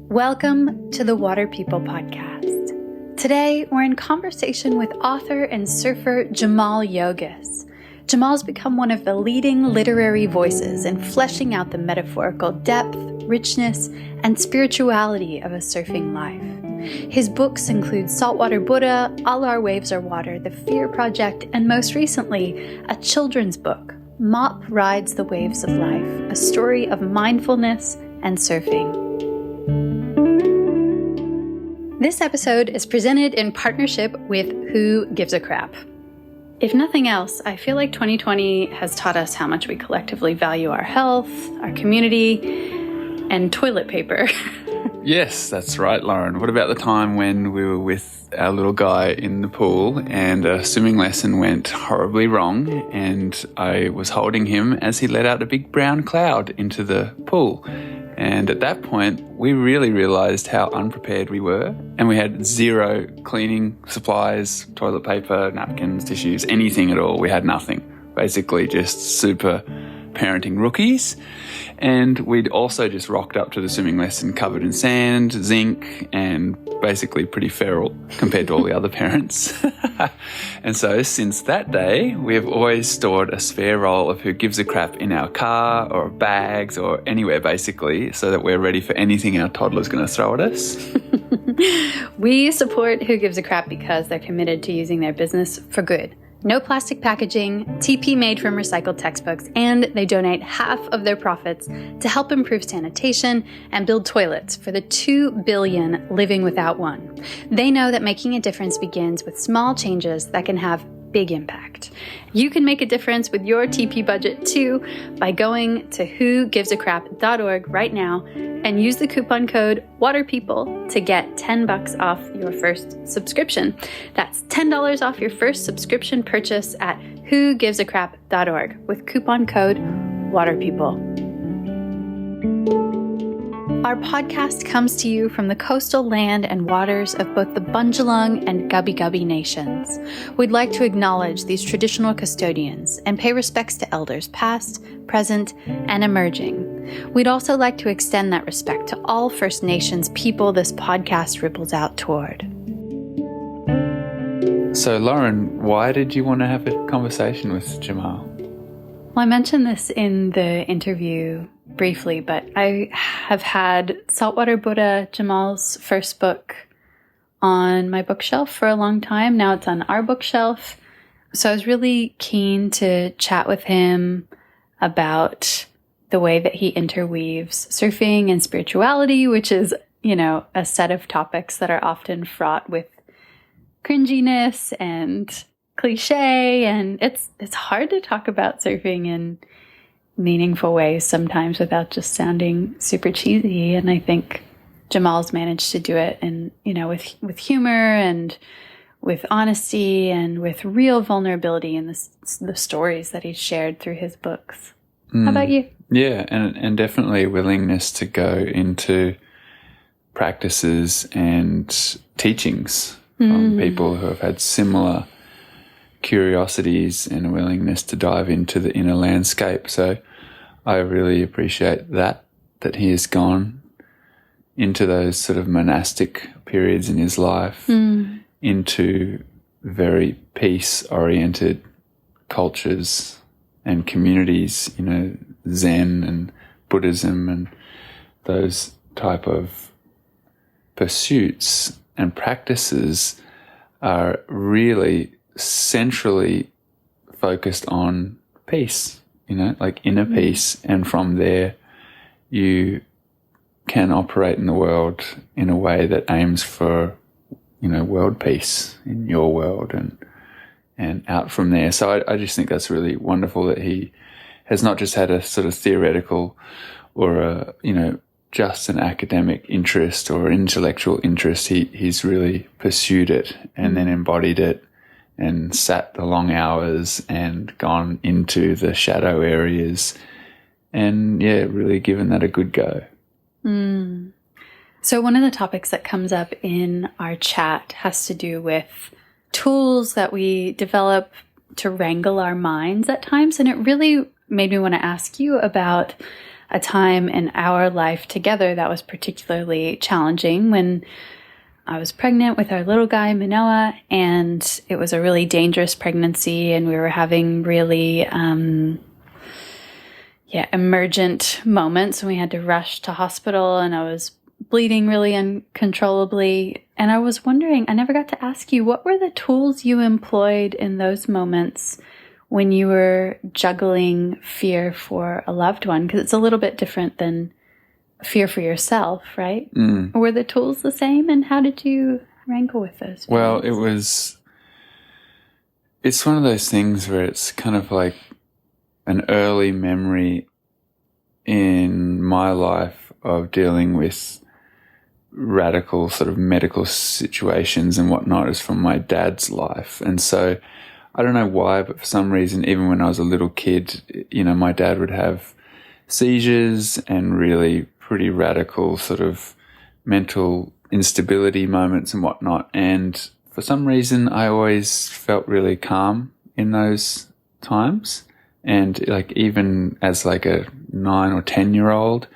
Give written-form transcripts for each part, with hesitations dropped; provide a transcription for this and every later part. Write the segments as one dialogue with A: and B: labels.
A: Welcome to the Water People podcast. Today, we're in conversation with author and surfer Jaimal Yogis. Jamal's become one of the leading literary voices in fleshing out the metaphorical depth, richness, and spirituality of a surfing life. His books include Saltwater Buddha, All Our Waves Are Water, The Fear Project, and most recently, a children's book, Mop Rides the Waves of Life, a story of mindfulness and surfing. This episode is presented in partnership with Who Gives a Crap. If nothing else, I feel like 2020 has taught us how much we collectively value our health, our community, and toilet paper.
B: Yes, that's right, Lauren. What about the time when we were with our little guy in the pool and a swimming lesson went horribly wrong and I was holding him as he let out a big brown cloud into the pool? And at that point, we really realised how unprepared we were, and we had zero cleaning supplies, toilet paper, napkins, tissues, anything at all. We had nothing. Basically just super parenting rookies. And we'd also just rocked up to the swimming lesson covered in sand, zinc, and basically pretty feral compared to all the other parents. And so since that day, we have always stored a spare roll of Who Gives a Crap in our car or bags or anywhere basically, so that we're ready for anything our toddler's going to throw at us.
A: We support Who Gives a Crap because they're committed to using their business for good. No plastic packaging, TP made from recycled textbooks, and they donate half of their profits to help improve sanitation and build toilets for the 2 billion living without one. They know that making a difference begins with small changes that can have big impact. You can make a difference with your TP budget too by going to whogivesacrap.org right now and use the coupon code WATERPEOPLE to get $10 off your first subscription. That's $10 off your first subscription purchase at whogivesacrap.org with coupon code WATERPEOPLE. Our podcast comes to you from the coastal land and waters of both the Bundjalung and Gubbi Gubbi nations. We'd like to acknowledge these traditional custodians and pay respects to elders past, present, and emerging. We'd also like to extend that respect to all First Nations people this podcast ripples out toward.
B: So Lauren, why did you want to have a conversation with Jaimal?
A: Well, I mentioned this in the interview briefly, but I have had Saltwater Buddha, Jaimal's first book, on my bookshelf for a long time. Now it's on our bookshelf. So I was really keen to chat with him about the way that he interweaves surfing and spirituality, which is, a set of topics that are often fraught with cringiness and cliche, and it's hard to talk about surfing in meaningful ways sometimes without just sounding super cheesy. And I think Jaimal's managed to do it, and with humor and with honesty and with real vulnerability in the stories that he's shared through his books. How about you?
B: Yeah, and definitely a willingness to go into practices and teachings from people who have had similar curiosities and a willingness to dive into the inner landscape. So I really appreciate that he has gone into those sort of monastic periods in his life, into very peace-oriented cultures and communities, Zen and Buddhism and those type of pursuits and practices are really centrally focused on peace, like inner peace. And from there, you can operate in the world in a way that aims for, world peace in your world and out from there. So I just think that's really wonderful that he has not just had a sort of theoretical or a, just an academic interest or intellectual interest. He's really pursued it and then embodied it and sat the long hours and gone into the shadow areas and, really given that a good go.
A: So one of the topics that comes up in our chat has to do with tools that we develop to wrangle our minds at times. And it really made me want to ask you about a time in our life together that was particularly challenging when I was pregnant with our little guy, Manoa, and it was a really dangerous pregnancy, and we were having really emergent moments, and we had to rush to hospital, and I was bleeding really uncontrollably. And I was wondering, I never got to ask you, what were the tools you employed in those moments when you were juggling fear for a loved one? Because it's a little bit different than fear for yourself, right? Were the tools the same, and how did you wrangle with those feelings?
B: Well, it's one of those things where it's kind of like an early memory in my life of dealing with radical sort of medical situations and whatnot is from my dad's life. And so I don't know why, but for some reason, even when I was a little kid, my dad would have seizures and really pretty radical sort of mental instability moments and whatnot. And for some reason, I always felt really calm in those times. And like even as like a 9 or 10-year-old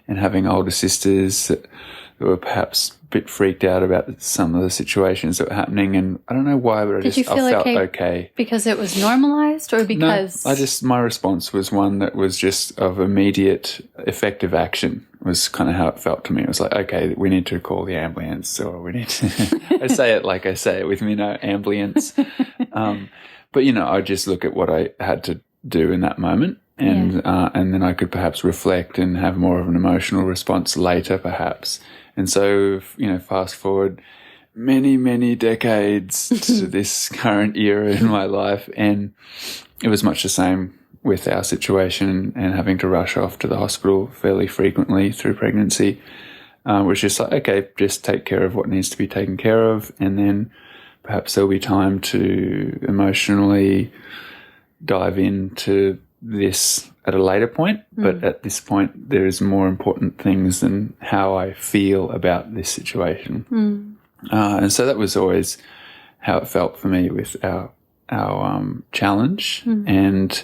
B: and having older sisters that were perhaps a bit freaked out about some of the situations that were happening. And I don't know why, but I felt okay.
A: Because it was normalized, or because...
B: No, my response was one that was just of immediate effective action, was kind of how it felt to me. It was like, okay, we need to call the ambulance, or we need to... I say it like I say it with me, ambulance. But, I just look at what I had to do in that moment. And then I could perhaps reflect and have more of an emotional response later, perhaps. And so, fast forward many, many decades to this current era in my life, and it was much the same with our situation and having to rush off to the hospital fairly frequently through pregnancy. It was just like, okay, just take care of what needs to be taken care of, and then perhaps there'll be time to emotionally dive into this at a later point, but at this point there is more important things than how I feel about this situation. And so that was always how it felt for me with our challenge. And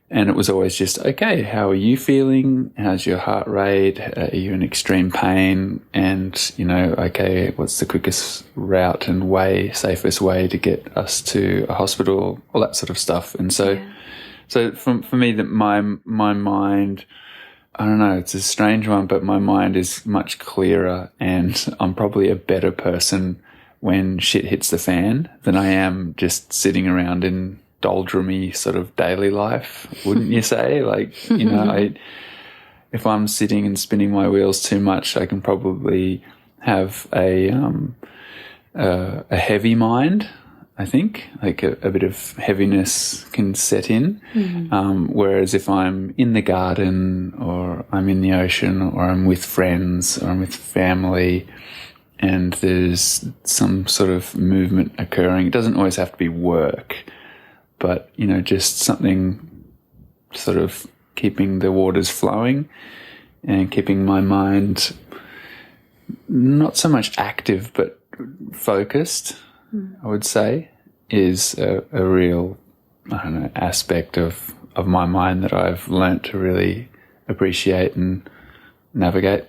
B: it was always just, okay, how are you feeling? How's your heart rate? Are you in extreme pain? And, okay, what's the quickest route and safest way to get us to a hospital? All that sort of stuff. And so... Yeah. So for me, that my mind, I don't know, it's a strange one, but my mind is much clearer, and I'm probably a better person when shit hits the fan than I am just sitting around in doldrumy sort of daily life, wouldn't you say? Like, if I'm sitting and spinning my wheels too much, I can probably have a heavy mind. I think like a bit of heaviness can set in. Whereas if I'm in the garden, or I'm in the ocean, or I'm with friends, or I'm with family, and there's some sort of movement occurring, it doesn't always have to be work, but, just something sort of keeping the waters flowing and keeping my mind not so much active, but focused, I would say, is a real, aspect of my mind that I've learnt to really appreciate and navigate.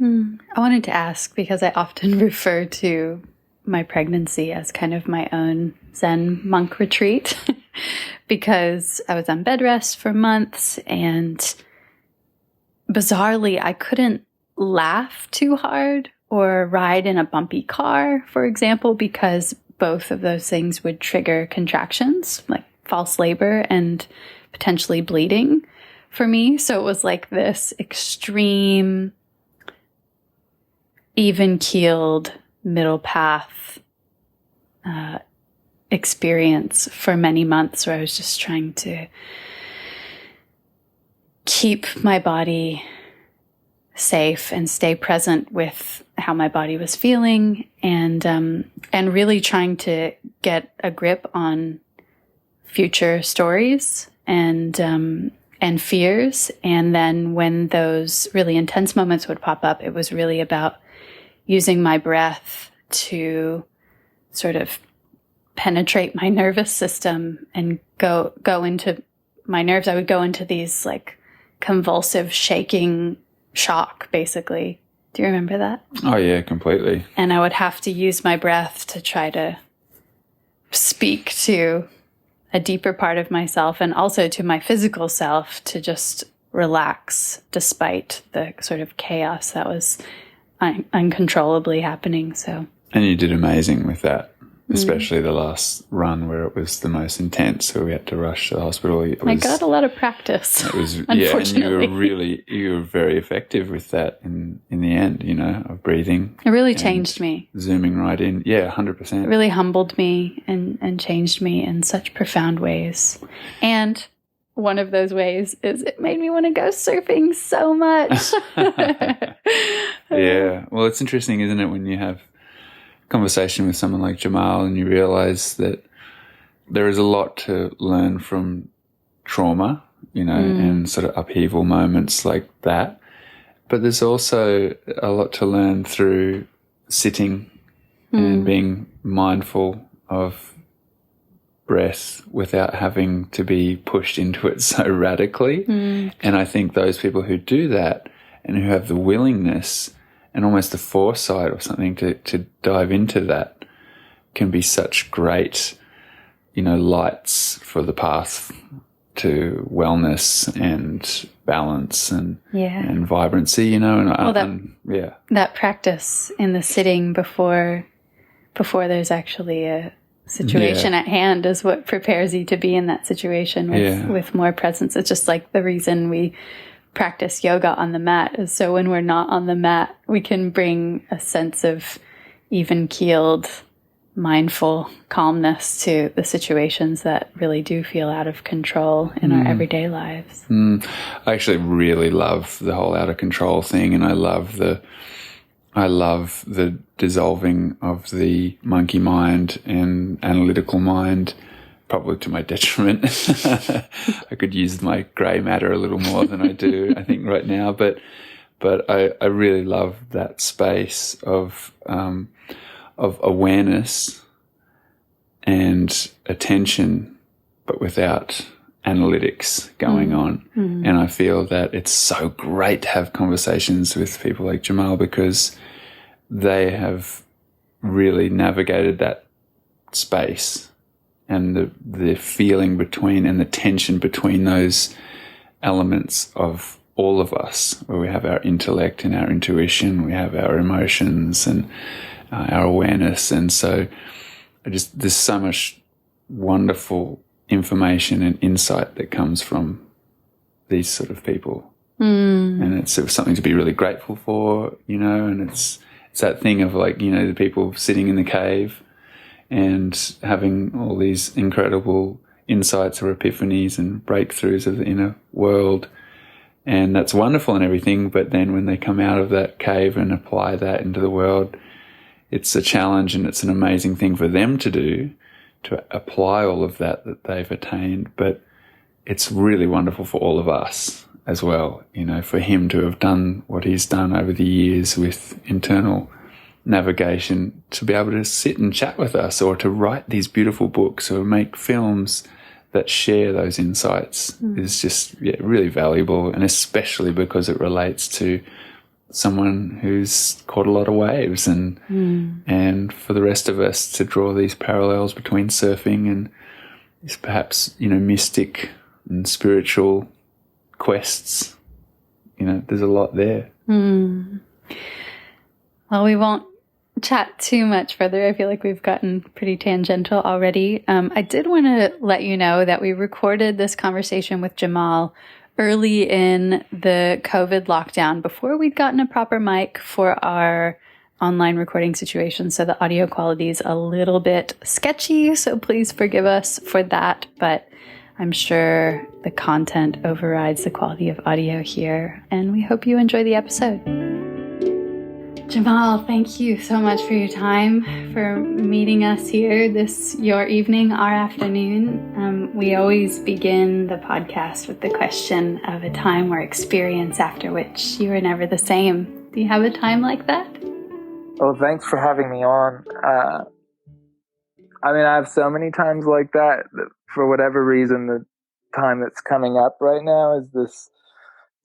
A: I wanted to ask, because I often refer to my pregnancy as kind of my own Zen monk retreat, because I was on bed rest for months, and bizarrely, I couldn't laugh too hard or ride in a bumpy car, for example, because both of those things would trigger contractions, like false labor and potentially bleeding for me. So it was like this extreme, even-keeled, middle path experience for many months, where I was just trying to keep my body safe and stay present with how my body was feeling, and really trying to get a grip on future stories and fears. And then when those really intense moments would pop up, it was really about using my breath to sort of penetrate my nervous system and go into my nerves. I would go into these like convulsive shaking shock, basically. Do you remember that?
B: Oh, yeah, completely.
A: And I would have to use my breath to try to speak to a deeper part of myself and also to my physical self to just relax despite the sort of chaos that was uncontrollably happening.
B: And you did amazing with that, especially the last run where it was the most intense, so we had to rush to the hospital.
A: I got a lot of practice.
B: It was,
A: unfortunately.
B: and you were very effective with that in the end, of breathing.
A: It really changed me.
B: Zooming right in. Yeah, 100%.
A: It really humbled me and changed me in such profound ways. And one of those ways is it made me want to go surfing so much.
B: Yeah. Well, it's interesting, isn't it, when you have a conversation with someone like Jaimal and you realize that there is a lot to learn from trauma, and sort of upheaval moments like that. But there's also a lot to learn through sitting and being mindful of breath without having to be pushed into it so radically. And I think those people who do that and who have the willingness and almost the foresight or something to dive into that can be such great, lights for the path to wellness and balance and vibrancy,
A: that practice in the sitting before there's actually a situation at hand is what prepares you to be in that situation with more presence. It's just like the reason we practice yoga on the mat is so when we're not on the mat, we can bring a sense of even-keeled, mindful calmness to the situations that really do feel out of control in our everyday lives.
B: I actually really love the whole out of control thing, and I love the dissolving of the monkey mind and analytical mind, probably to my detriment. I could use my grey matter a little more than I do, I think, right now. But I really love that space of awareness and attention, but without analytics going on. And I feel that it's so great to have conversations with people like Jaimal because they have really navigated that space and the feeling between and the tension between those elements of all of us, where we have our intellect and our intuition, we have our emotions and our awareness. And so there's so much wonderful information and insight that comes from these sort of people. And it's something to be really grateful for, and it's that thing of like, the people sitting in the cave and having all these incredible insights or epiphanies and breakthroughs of the inner world. And that's wonderful and everything, but then when they come out of that cave and apply that into the world, it's a challenge and it's an amazing thing for them to do, to apply all of that they've attained. But it's really wonderful for all of us as well, for him to have done what he's done over the years with internal navigation, to be able to sit and chat with us or to write these beautiful books or make films that share those insights is just really valuable, and especially because it relates to someone who's caught a lot of waves, and for the rest of us to draw these parallels between surfing and these perhaps mystic and spiritual quests, there's a lot there.
A: Well, we won't chat too much further. I feel like we've gotten pretty tangential already. I did want to let you know that we recorded this conversation with Jaimal early in the COVID lockdown before we'd gotten a proper mic for our online recording situation. So the audio quality is a little bit sketchy, so please forgive us for that. But I'm sure the content overrides the quality of audio here, and we hope you enjoy the episode. Jaimal, thank you so much for your time, for meeting us here your evening, our afternoon. We always begin the podcast with the question of a time or experience after which you were never the same. Do you have a time like that?
C: Well, thanks for having me on. I mean, I have so many times like that for whatever reason. The time that's coming up right now is this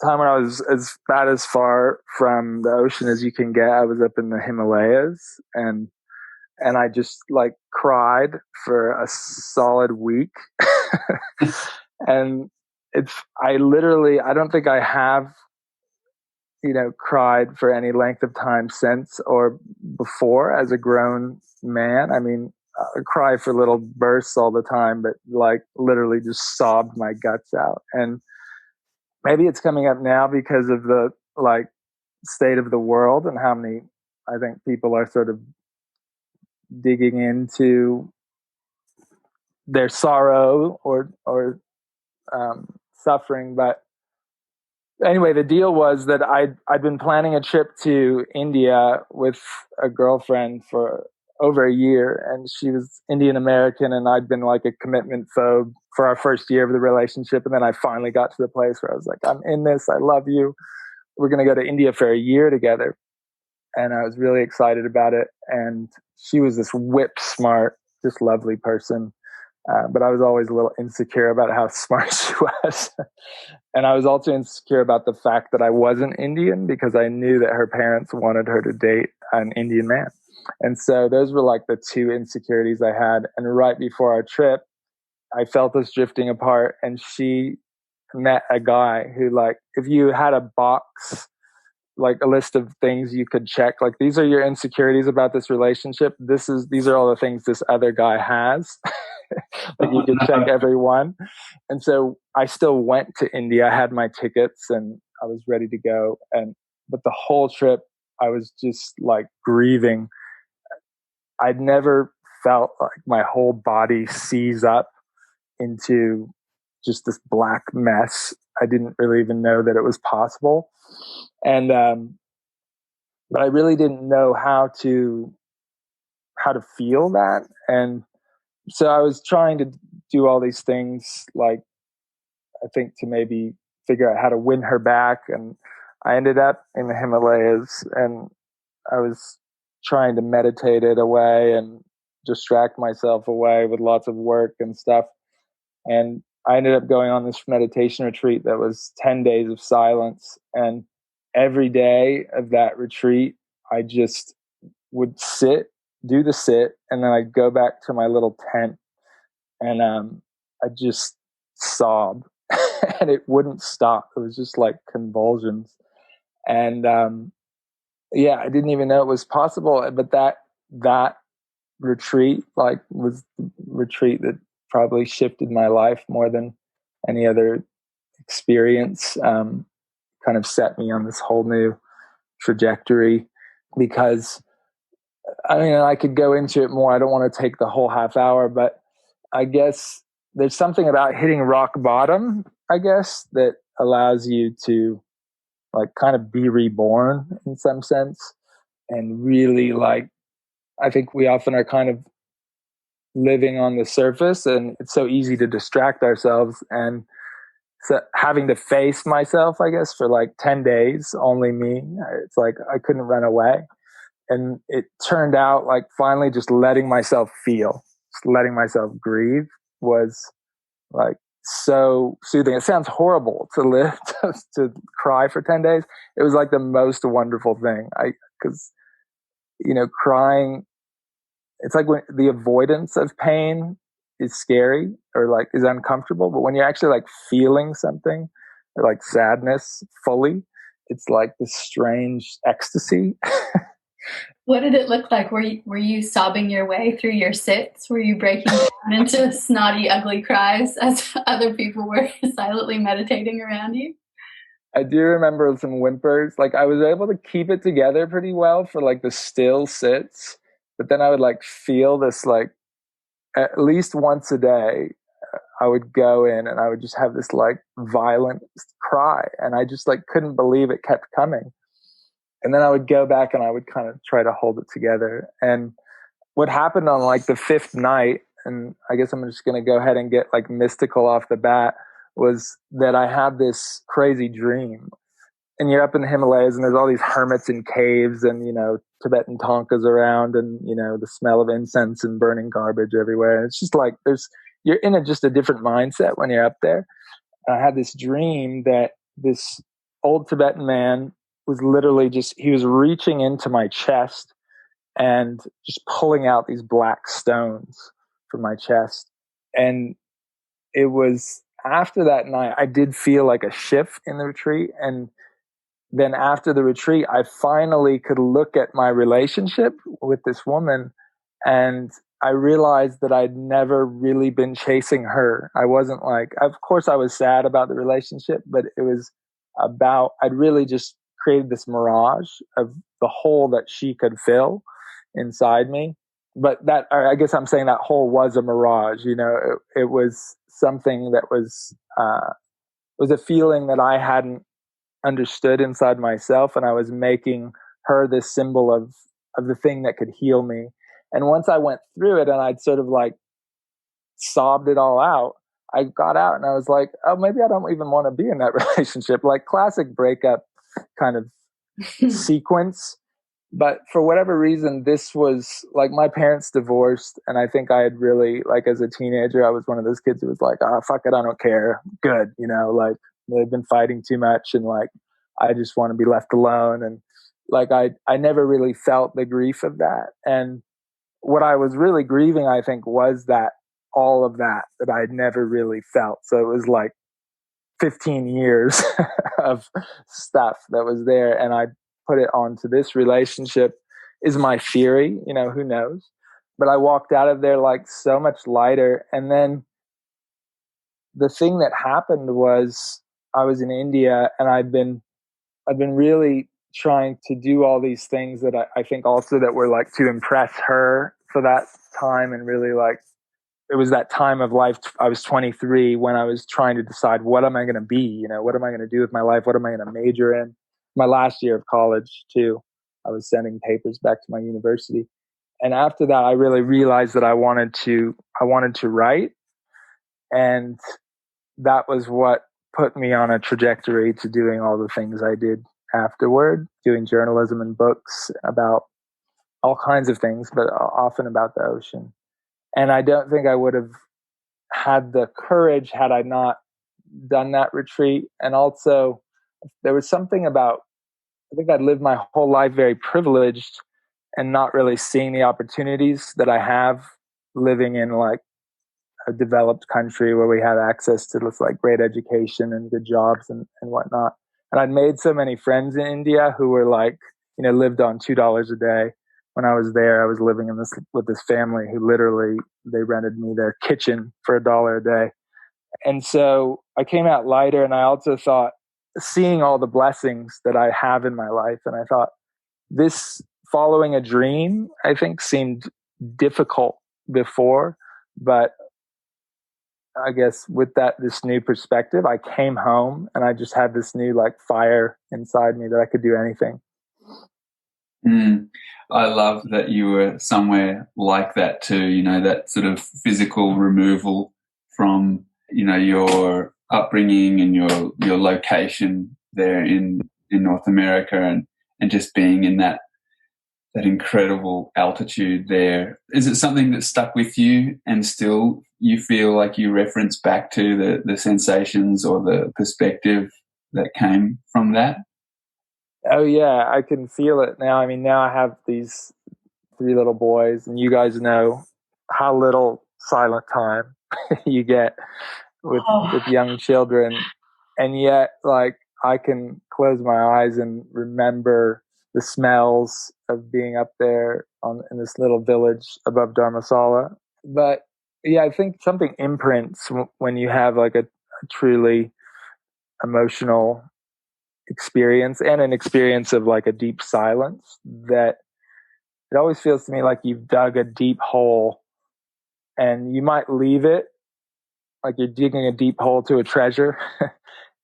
C: time when I was as about as far from the ocean as you can get. I was up in the Himalayas, and I just like cried for a solid week. And I don't think I have, cried for any length of time since or before as a grown man. I mean, I cry for little bursts all the time, but like literally just sobbed my guts out. And maybe it's coming up now because of the like state of the world and how many, I think, people are sort of digging into their sorrow or suffering. But anyway, the deal was that I'd been planning a trip to India with a girlfriend for over a year, and she was Indian American, and I'd been like a commitment phobe for our first year of the relationship. And then I finally got to the place where I was like, I'm in this. I love you. We're going to go to India for a year together. And I was really excited about it. And she was this whip smart, just lovely person. But I was always a little insecure about how smart she was. And I was also insecure about the fact that I wasn't Indian, because I knew that her parents wanted her to date an Indian man. And so those were like the two insecurities I had. And right before our trip, I felt us drifting apart, and she met a guy who, like, if you had a box, like a list of things you could check, like, these are your insecurities about this relationship, these are all the things this other guy has. Like, you could check every one. And so I still went to India. I had my tickets and I was ready to go. But the whole trip, I was just like grieving. I'd never felt like my whole body seize up into just this black mess. I didn't really even know that it was possible. And, but I really didn't know how to feel that. And so I was trying to do all these things, like, I think, to maybe figure out how to win her back. And I ended up in the Himalayas, and I was trying to meditate it away and distract myself away with lots of work and stuff. And I ended up going on this meditation retreat that was 10 days of silence. And every day of that retreat, I just would do the sit, and then I'd go back to my little tent, and I just sob, and it wouldn't stop. It was just like convulsions. And yeah, I didn't even know it was possible. But that retreat, like, was the retreat that probably shifted my life more than any other experience. Kind of set me on this whole new trajectory, because I mean, I could go into it more. I don't want to take the whole half hour, but I guess there's something about hitting rock bottom, I guess, that allows you to, like, kind of be reborn in some sense. And really, like, I think we often are kind of living on the surface, and it's so easy to distract ourselves. And so having to face myself, I guess, for like 10 days, only me, it's like I couldn't run away. And it turned out like finally just letting myself feel, just letting myself grieve was like so soothing. It sounds horrible to live, to cry for 10 days. It was like the most wonderful thing. Because, crying, it's like when the avoidance of pain is scary or like is uncomfortable. But when you're actually like feeling something, or like sadness fully, it's like this strange ecstasy.
A: What did it look like? Were you sobbing your way through your sits? Were you breaking down into snotty, ugly cries as other people were silently meditating around you?
C: I do remember some whimpers. Like, I was able to keep it together pretty well for like the still sits, but then I would like feel this, like, at least once a day, I would go in and I would just have this like violent cry, and I just like couldn't believe it kept coming. And then I would go back and I would kind of try to hold it together. And what happened on like the fifth night, and I guess I'm just going to go ahead and get like mystical off the bat, was that I had this crazy dream. and you're up in the Himalayas, and there's all these hermits in caves, and Tibetan Tonkas around, and the smell of incense and burning garbage everywhere. And it's just like you're in just a different mindset when you're up there. And I had this dream that this old Tibetan man was literally he was reaching into my chest and just pulling out these black stones from my chest. And it was after that night, I did feel like a shift in the retreat. And then after the retreat, I finally could look at my relationship with this woman, and I realized that I'd never really been chasing her. I wasn't like, of course I was sad about the relationship, but it was I'd really just created this mirage of the hole that she could fill inside me. But I guess I'm saying that hole was a mirage. It was something that was a feeling that I hadn't understood inside myself, and I was making her this symbol of the thing that could heal me. And once I went through it and I'd sort of like sobbed it all out, I got out and I was like, oh, maybe I don't even want to be in that relationship. Like classic breakup kind of sequence. But for whatever reason, this was like, my parents divorced, and I think I had really, like, as a teenager, I was one of those kids who was like, oh, fuck it, I don't care. Good. Like they've been fighting too much, and like, I just want to be left alone. And like, I never really felt the grief of that. And what I was really grieving, I think, was that all of that I had never really felt. So it was like 15 years of stuff that was there. And I put it onto this relationship is my theory, who knows? But I walked out of there like so much lighter. And then the thing that happened was I was in India, and I've been really trying to do all these things that I think also that were like to impress her for that time. And really, like, it was that time of life. I was 23 when I was trying to decide, what am I going to be? What am I going to do with my life? What am I going to major in? My last year of college too, I was sending papers back to my university. And after that, I really realized that I wanted to write. And that was what put me on a trajectory to doing all the things I did afterward, doing journalism and books about all kinds of things, but often about the ocean. And I don't think I would have had the courage had I not done that retreat. And also, there was something about, I think I'd lived my whole life very privileged and not really seeing the opportunities that I have living in like a developed country where we have access to this like great education and good jobs and whatnot. And I'd made so many friends in India who were like, lived on $2 a day. When I was there, I was living with this family who literally, they rented me their kitchen for $1 a day. And so I came out lighter, and I also thought, seeing all the blessings that I have in my life, and I thought, this following a dream, I think, seemed difficult before, but I guess with this new perspective, I came home and I just had this new like fire inside me that I could do anything.
B: I love that you were somewhere like that too, that sort of physical removal from, your upbringing and your location there in North America, and just being in that incredible altitude there. Is it something that stuck with you and still you feel like you reference back to the sensations or the perspective that came from that?
C: Oh yeah, I can feel it now. I mean, now I have these 3 little boys, and you guys know how little silent time you get with young children. And yet, like, I can close my eyes and remember the smells of being up there in this little village above Dharamsala. But yeah, I think something imprints when you have like a truly emotional experience and an experience of like a deep silence, that it always feels to me like you've dug a deep hole, and you might leave it like you're digging a deep hole to a treasure.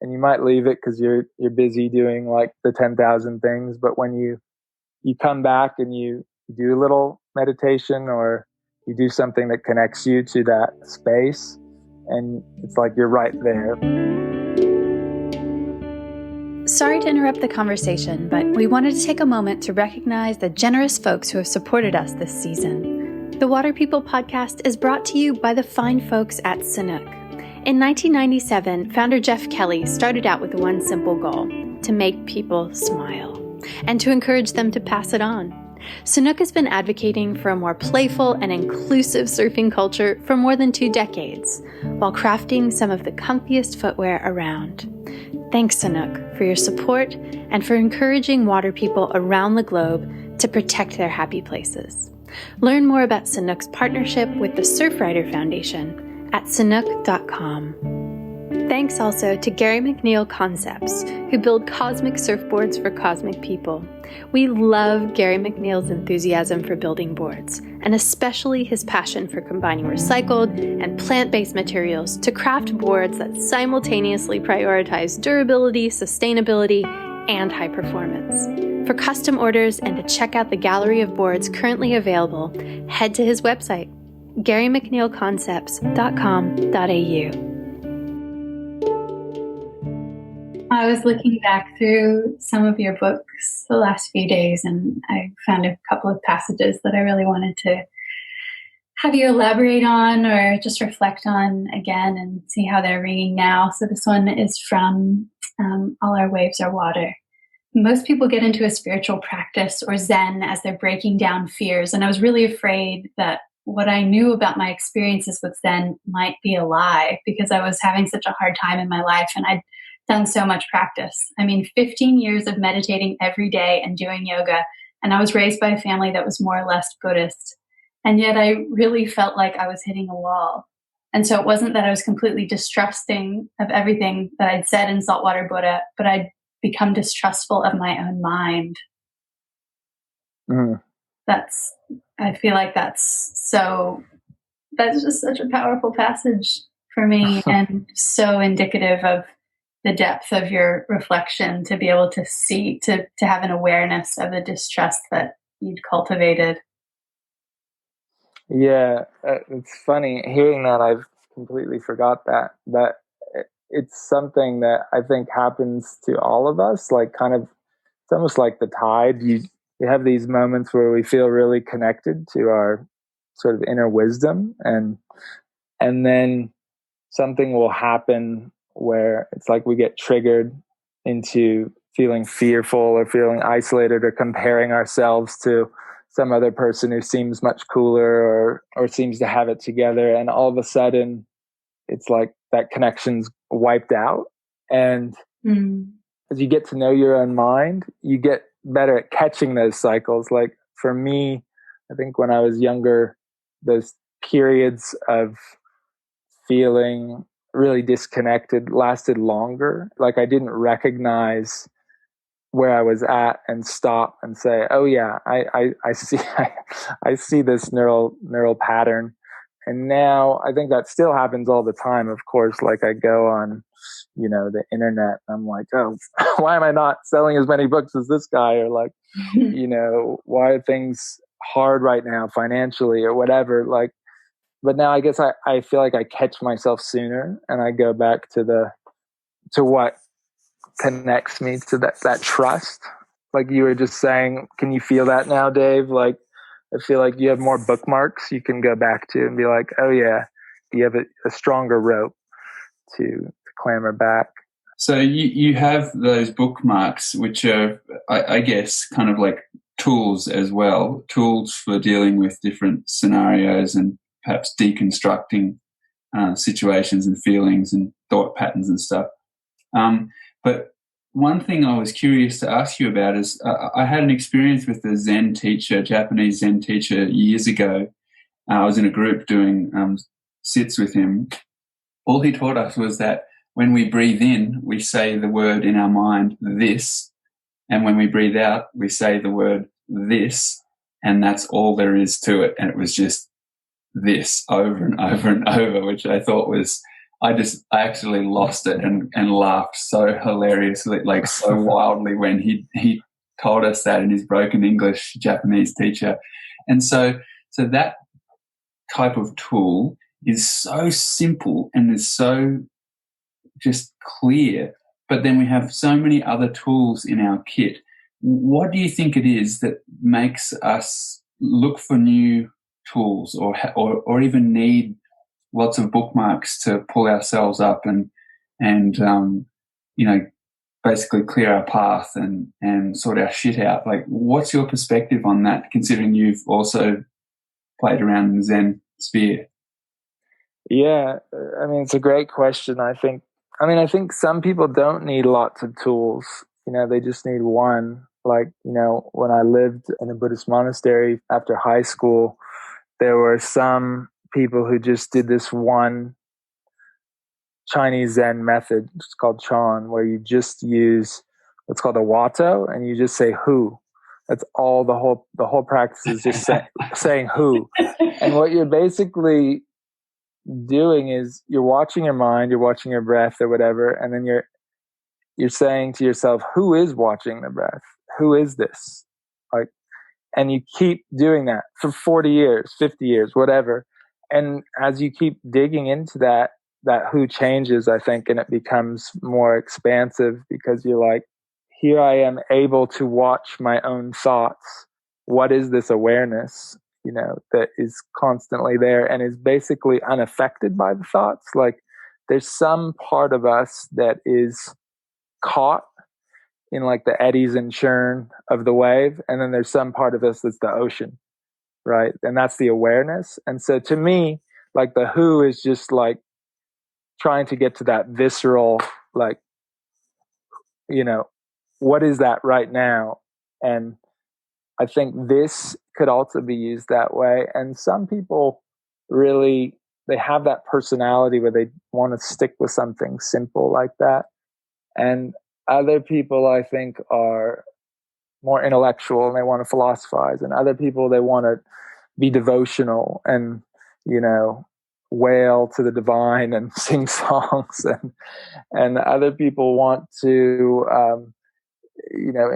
C: And you might leave it because you're busy doing like the 10,000 things. But when you come back and you do a little meditation, or you do something that connects you to that space, and it's like you're right there.
A: Sorry to interrupt the conversation, but we wanted to take a moment to recognize the generous folks who have supported us this season. The Water People podcast is brought to you by the fine folks at Sanuk. In 1997, founder Jeff Kelly started out with one simple goal: to make people smile, and to encourage them to pass it on. Sanuk has been advocating for a more playful and inclusive surfing culture for more than 2 decades, while crafting some of the comfiest footwear around. Thanks, Sanuk, for your support and for encouraging water people around the globe to protect their happy places. Learn more about Sanuk's partnership with the Surfrider Foundation at sanuk.com. Thanks also to Gary McNeil Concepts, who build cosmic surfboards for cosmic people. We love Gary McNeil's enthusiasm for building boards, and especially his passion for combining recycled and plant-based materials to craft boards that simultaneously prioritize durability, sustainability, and high performance. For custom orders and to check out the gallery of boards currently available, head to his website, garymcneilconcepts.com.au. I was looking back through some of your books the last few days, and I found a couple of passages that I really wanted to have you elaborate on or just reflect on again and see how they're ringing now. So this one is from All Our Waves Are Water. Most people get into a spiritual practice or Zen as they're breaking down fears, and I was really afraid that what I knew about my experiences with Zen might be a lie because I was having such a hard time in my life, and I'd done so much practice. 15 years of meditating every day and doing yoga. And I was raised by a family that was more or less Buddhist. And yet I really felt like I was hitting a wall. And so it wasn't that I was completely distrusting of everything that I'd said in Saltwater Buddha, but I'd become distrustful of my own mind. I feel like that's just such a powerful passage for me and so indicative of the depth of your reflection, to be able to see, to have an awareness of the distrust that you'd cultivated.
C: Yeah, it's funny hearing that. I've completely forgot that, but it's something that I think happens to all of us. Like, kind of, it's almost like the tide. You have these moments where we feel really connected to our sort of inner wisdom, and then something will happen where it's like we get triggered into feeling fearful or feeling isolated or comparing ourselves to some other person who seems much cooler or seems to have it together. And all of a sudden it's like that connection's wiped out. And as you get to know your own mind, you get better at catching those cycles. Like for me, I think when I was younger, those periods of feeling really disconnected lasted longer. Like I didn't recognize where I was at and stop and say, "Oh yeah, I see I see this neural pattern." And now I think that still happens all the time. Of course, like I go on, the internet. I'm like, "Oh, why am I not selling as many books as this guy?" Or like, why are things hard right now financially or whatever? Like. But now I guess I feel like I catch myself sooner and I go back to what connects me to that trust. Like you were just saying, can you feel that now, Dave? Like, I feel like you have more bookmarks you can go back to and be like, oh yeah, you have a stronger rope to clamber back.
B: So you have those bookmarks, which are, I guess, kind of like tools as well, tools for dealing with different scenarios and perhaps deconstructing situations and feelings and thought patterns and stuff. But one thing I was curious to ask you about is I had an experience with a Zen teacher, Japanese Zen teacher, years ago. I was in a group doing sits with him. All he taught us was that when we breathe in, we say the word in our mind, this, and when we breathe out, we say the word this, and that's all there is to it. And it was just this over and over and over, which I thought was, I actually lost it and laughed so hilariously, like so wildly when he told us that in his broken English, Japanese teacher. And so that type of tool is so simple and is so just clear, but then we have so many other tools in our kit. What do you think it is that makes us look for new tools, or even need lots of bookmarks to pull ourselves up and basically clear our path and sort our shit out? Like, what's your perspective on that, considering you've also played around in the Zen sphere?
C: Yeah, I mean, it's a great question. I think some people don't need lots of tools. They just need one. Like, when I lived in a Buddhist monastery after high school, there were some people who just did this one Chinese Zen method. It's called Chan, where you just use what's called a Wato, and you just say who. That's all. The whole practice is just saying who. And what you're basically doing is you're watching your mind, you're watching your breath or whatever, and then you're saying to yourself, who is watching the breath? Who is this? Like, and you keep doing that for 40 years, 50 years, whatever. And as you keep digging into that who changes, I think, and it becomes more expansive, because you're like, here I am able to watch my own thoughts. What is this awareness, that is constantly there and is basically unaffected by the thoughts? Like, there's some part of us that is caught in like the eddies and churn of the wave, and then there's some part of us that's the ocean, right? And that's the awareness. And so to me, like, the who is just like trying to get to that visceral, like, what is that right now? And I think this could also be used that way. And some people really, they have that personality where they want to stick with something simple like that. And other people, I think, are more intellectual and they want to philosophize. And other people, they want to be devotional and, wail to the divine and sing songs. And other people want to,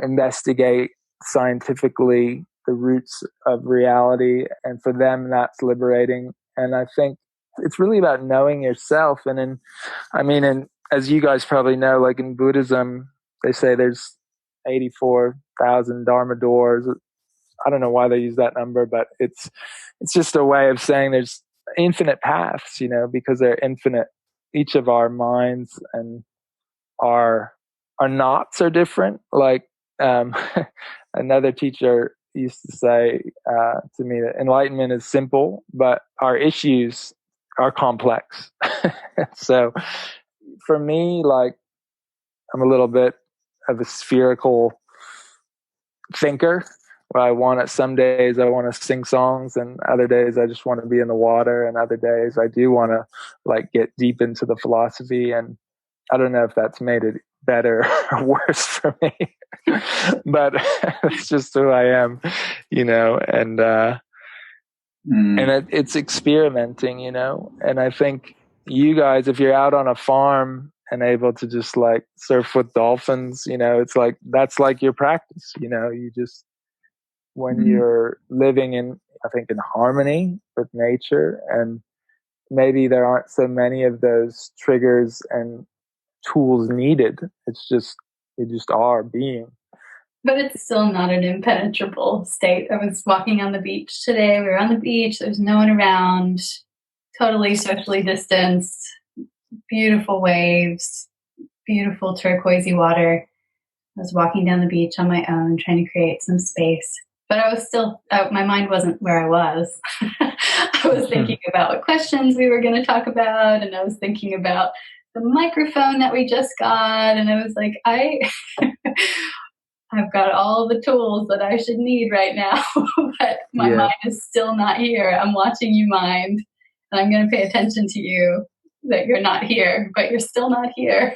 C: investigate scientifically the roots of reality. And for them, that's liberating. And I think it's really about knowing yourself. And as you guys probably know, like in Buddhism, they say there's 84,000 Dharma doors. I don't know why they use that number, but it's just a way of saying there's infinite paths, because they're infinite. Each of our minds and our knots are different. Like, another teacher used to say to me that enlightenment is simple, but our issues are complex. So for me, like, I'm a little bit of a spherical thinker, where some days I want to sing songs, and other days I just want to be in the water, and other days I do want to like get deep into the philosophy. And I don't know if that's made it better or worse for me, but it's just who I am, and it's experimenting, and I think you guys, if you're out on a farm and able to just like surf with dolphins, it's like, that's like your practice, you just, when you're living in, I think, in harmony with nature, and maybe there aren't so many of those triggers and tools needed. It's just, you just are being.
A: But it's still not an impenetrable state. I was walking on the beach today. We were on the beach. There's no one around. Totally socially distanced. Beautiful waves. Beautiful turquoisey water. I was walking down the beach on my own, trying to create some space. But I was still, my mind wasn't where I was. I was thinking about what questions we were going to talk about. And I was thinking about the microphone that we just got. And I was like, I've got all the tools that I should need right now, but my mind is still not here. I'm watching you mind, and I'm going to pay attention to you that you're not here, but you're still not here.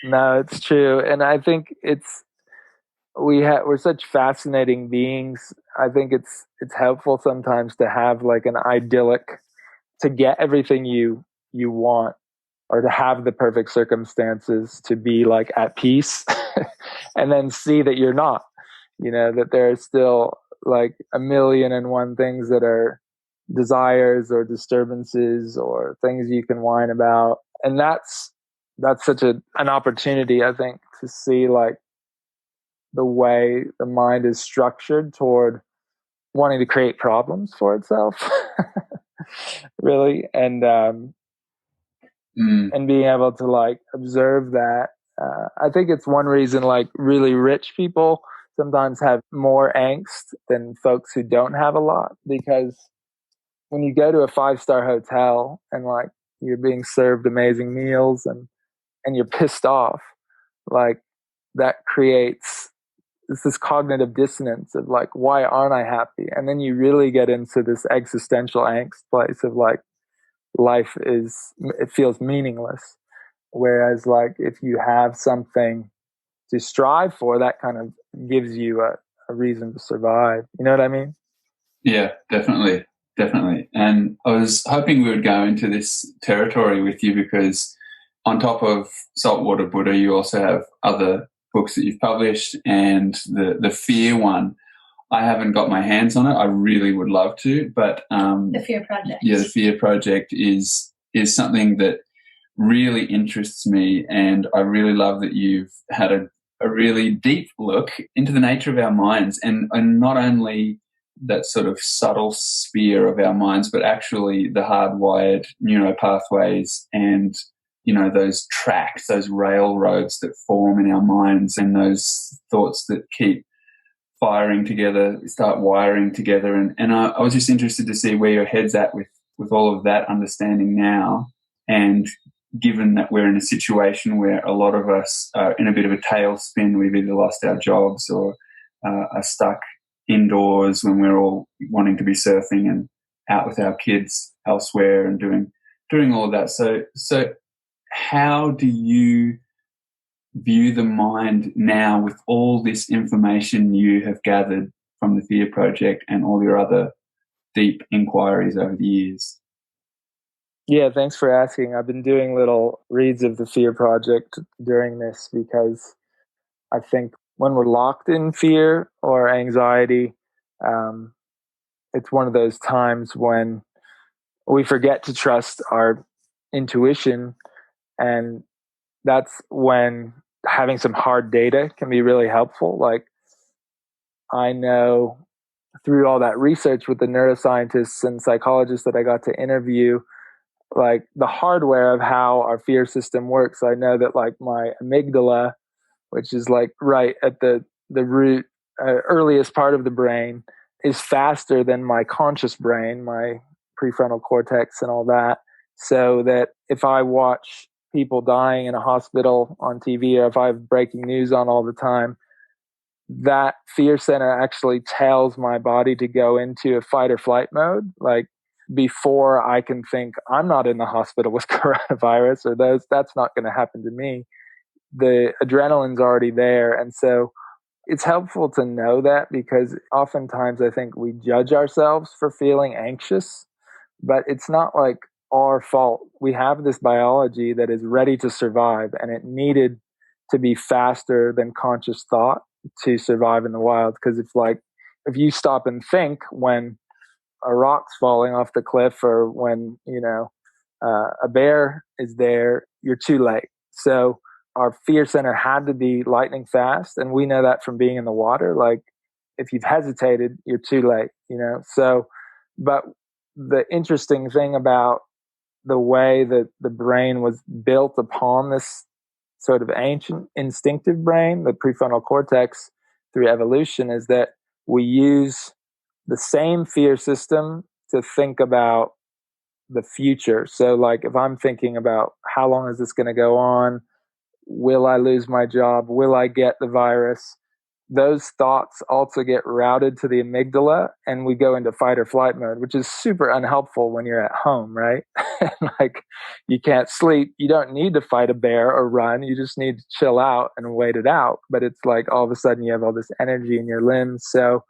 C: No, it's true. And I think we're such fascinating beings. I think it's helpful sometimes to have like an idyllic, to get everything you want, or to have the perfect circumstances to be like at peace, and then see that you're not, that there are still like a million and one things that are desires or disturbances or things you can whine about. And that's that's such an opportunity, I think, to see like the way the mind is structured toward wanting to create problems for itself, really, and being able to like observe that. I think it's one reason like really rich people sometimes have more angst than folks who don't have a lot, because when you go to a 5-star hotel and like you're being served amazing meals and you're pissed off, like that creates this cognitive dissonance of like, why aren't I happy? And then you really get into this existential angst place of like, life is, it feels meaningless. Whereas like if you have something to strive for, that kind of gives you a reason to survive. You know what I mean?
B: Yeah, definitely. Definitely. And I was hoping we would go into this territory with you because on top of Saltwater Buddha, you also have other books that you've published, and the fear one, I haven't got my hands on it. I really would love to, but
A: The Fear Project.
B: Yeah, the Fear Project is something that really interests me, and I really love that you've had a really deep look into the nature of our minds, and not only that sort of subtle sphere of our minds, but actually the hardwired neural pathways and those tracks, those railroads that form in our minds, and those thoughts that keep firing together, start wiring together. And I was just interested to see where your head's at with all of that understanding now. And given that we're in a situation where a lot of us are in a bit of a tailspin, we've either lost our jobs or are stuck indoors when we're all wanting to be surfing and out with our kids elsewhere and doing all of that. So how do you view the mind now with all this information you have gathered from the Fear Project and all your other deep inquiries over the years?
C: Yeah, thanks for asking. I've been doing little reads of the Fear Project during this because I think when we're locked in fear or anxiety, um, it's one of those times when we forget to trust our intuition. And that's when having some hard data can be really helpful. Like, I know through all that research with the neuroscientists and psychologists that I got to interview, like the hardware of how our fear system works. I know that like my amygdala, which is like right at the root, earliest part of the brain, is faster than my conscious brain, my prefrontal cortex and all that. So that if I watch people dying in a hospital on TV, or if I have breaking news on all the time, that fear center actually tells my body to go into a fight or flight mode, like before I can think I'm not in the hospital with coronavirus, or that's not going to happen to me. The adrenaline's already there. And so it's helpful to know that, because oftentimes I think we judge ourselves for feeling anxious, but it's not like our fault. We have this biology that is ready to survive, and it needed to be faster than conscious thought to survive in the wild. Because if you stop and think when a rock's falling off the cliff, or when a bear is there, you're too late. So our fear center had to be lightning fast, and we know that from being in the water. Like, if you've hesitated, you're too late. So, but the interesting thing about the way that the brain was built upon this sort of ancient instinctive brain, the prefrontal cortex, through evolution, is that we use the same fear system to think about the future. So, like, if I'm thinking about how long is this going to go on, will I lose my job, will I get the virus, those thoughts also get routed to the amygdala, and we go into fight or flight mode, which is super unhelpful when you're at home, right? Like, you can't sleep. You don't need to fight a bear or run. You just need to chill out and wait it out. But it's like all of a sudden you have all this energy in your limbs. So,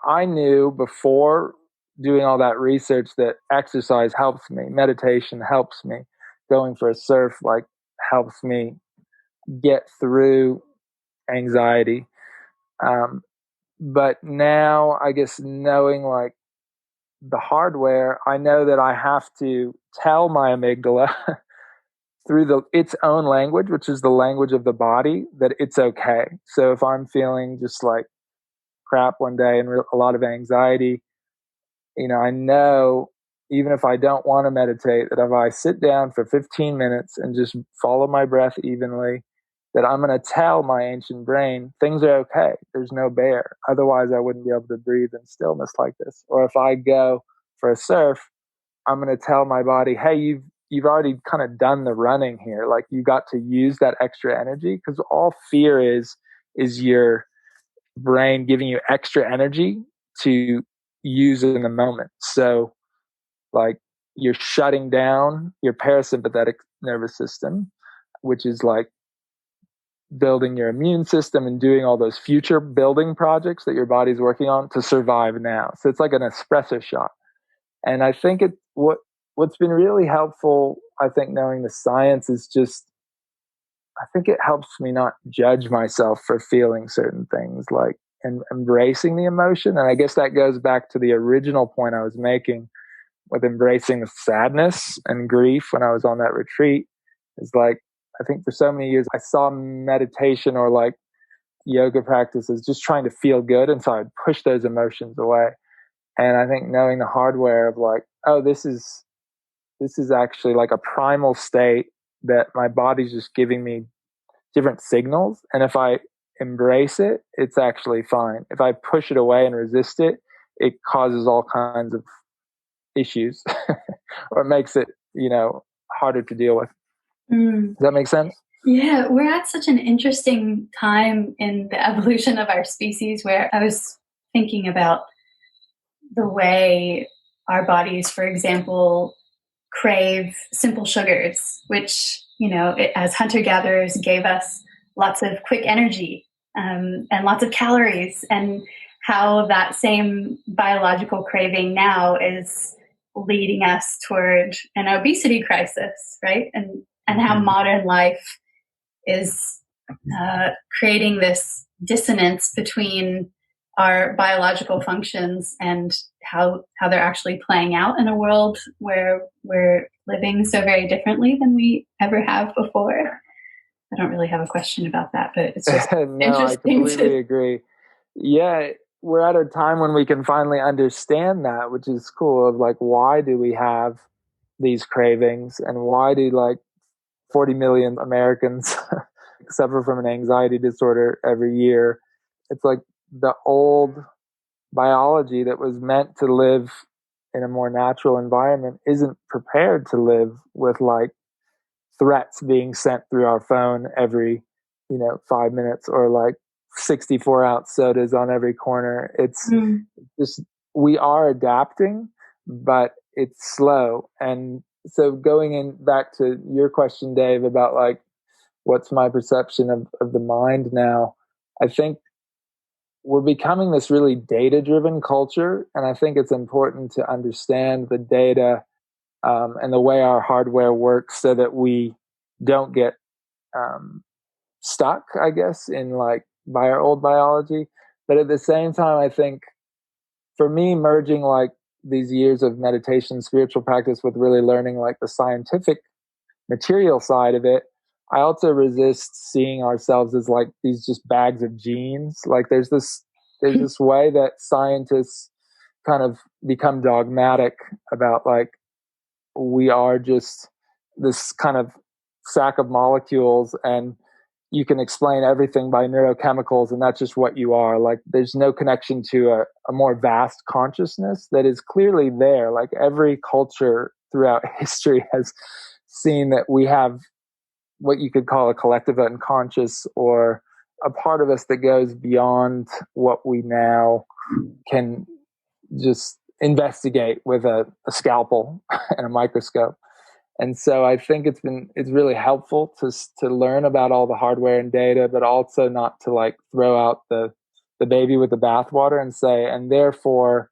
C: I knew before doing all that research that exercise helps me, meditation helps me, going for a surf like helps me get through anxiety. But now, I guess, knowing like the hardware, I know that I have to tell my amygdala through its own language, which is the language of the body, that it's okay. So if I'm feeling just like crap one day and a lot of anxiety, I know even if I don't want to meditate, that if I sit down for 15 minutes and just follow my breath evenly, that I'm going to tell my ancient brain things are okay. There's no bear. Otherwise, I wouldn't be able to breathe in stillness like this. Or if I go for a surf, I'm going to tell my body, hey, you've already kind of done the running here. Like, you got to use that extra energy, because all fear is your brain giving you extra energy to use in the moment. So, like, you're shutting down your parasympathetic nervous system, which is like building your immune system and doing all those future building projects that your body's working on to survive now. So it's like an espresso shot. And I think what's been really helpful, I think, knowing the science is just, I think it helps me not judge myself for feeling certain things, like, and embracing the emotion. And I guess that goes back to the original point I was making with embracing the sadness and grief when I was on that retreat. Is like, I think for so many years I saw meditation or like yoga practices just trying to feel good, and so I'd push those emotions away. And I think knowing the hardware of like, oh, this is actually like a primal state that my body's just giving me different signals, and if I embrace it, it's actually fine. If I push it away and resist it, it causes all kinds of issues or it makes it, harder to deal with. Does that make sense?
A: Yeah, we're at such an interesting time in the evolution of our species, where I was thinking about the way our bodies, for example, crave simple sugars, which, as hunter-gatherers, gave us lots of quick energy and lots of calories, and how that same biological craving now is leading us toward an obesity crisis, right? And how modern life is creating this dissonance between our biological functions and how they're actually playing out in a world where we're living so very differently than we ever have before. I don't really have a question about that, but it's just
C: no,
A: interesting.
C: I completely agree. Yeah, we're at a time when we can finally understand that, which is cool, of like, why do we have these cravings, and why do like 40 million Americans suffer from an anxiety disorder every year? It's like the old biology that was meant to live in a more natural environment isn't prepared to live with like threats being sent through our phone every 5 minutes, or like 64-ounce sodas on every corner. It's just, we are adapting, but it's slow. And so going in back to your question, Dave, about like what's my perception of the mind now, I think we're becoming this really data-driven culture, and I think it's important to understand the data and the way our hardware works, so that we don't get stuck, I guess, in like by our old biology. But at the same time, I think for me, merging like these years of meditation, spiritual practice with really learning like the scientific material side of it, I also resist seeing ourselves as like these just bags of genes. Like there's this way that scientists kind of become dogmatic about like, we are just this kind of sack of molecules, and you can explain everything by neurochemicals, and that's just what you are. Like there's no connection to a more vast consciousness that is clearly there. Like every culture throughout history has seen that we have what you could call a collective unconscious, or a part of us that goes beyond what we now can just investigate with a scalpel and a microscope. And so I think it's really helpful to learn about all the hardware and data, but also not to like throw out the baby with the bathwater and say, and therefore,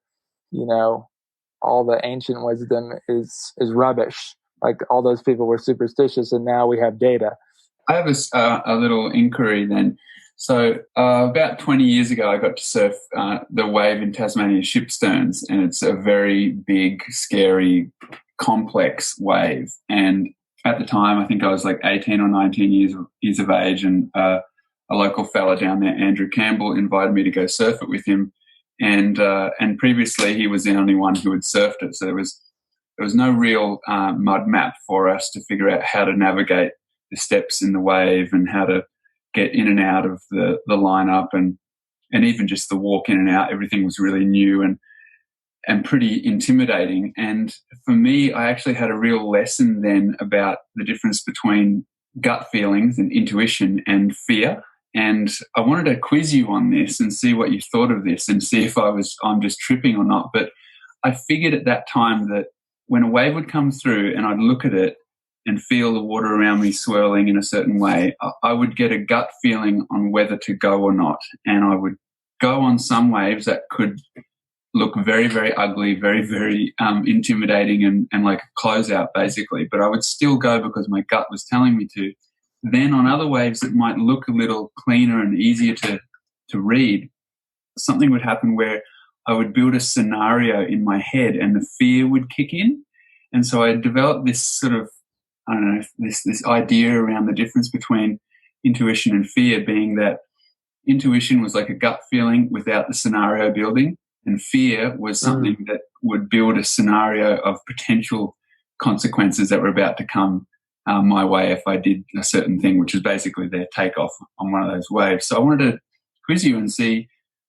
C: all the ancient wisdom is rubbish. Like all those people were superstitious, and now we have data.
B: I have a little inquiry then. So about 20 years ago, I got to surf the wave in Tasmania, Shipsterns, and it's a very big, scary, complex wave. And at the time, I think I was like 18 or 19 years of age, and a local fella down there, Andrew Campbell, invited me to go surf it with him. And previously he was the only one who had surfed it, so there was no real mud map for us to figure out how to navigate the steps in the wave and how to get in and out of the lineup, and even just the walk in and out. Everything was really new and pretty intimidating. And for me, I actually had a real lesson then about the difference between gut feelings and intuition and fear. And I wanted to quiz you on this and see what you thought of this and see if I'm just tripping or not. But I figured at that time that when a wave would come through and I'd look at it and feel the water around me swirling in a certain way, I would get a gut feeling on whether to go or not. And I would go on some waves that could look very, very ugly, very, very intimidating and like a closeout basically. But I would still go because my gut was telling me to. Then on other waves that might look a little cleaner and easier to read, something would happen where I would build a scenario in my head and the fear would kick in. And so I developed this sort of, I don't know, this idea around the difference between intuition and fear, being that intuition was like a gut feeling without the scenario building, and fear was something that would build a scenario of potential consequences that were about to come my way if I did a certain thing, which is basically their takeoff on one of those waves. So I wanted to quiz you and see,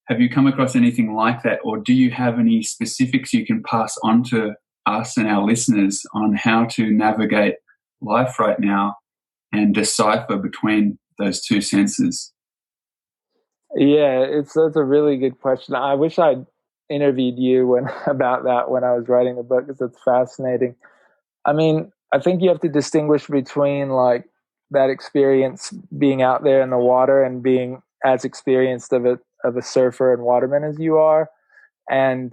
B: have you come across anything like that, or do you have any specifics you can pass on to us and our listeners on how to navigate life right now and decipher between those two senses?
C: Yeah, that's a really good question. I wish I'd interviewed you about that when I was writing the book, because it's fascinating. I mean, I think you have to distinguish between like that experience being out there in the water and being as experienced of a surfer and waterman as you are, and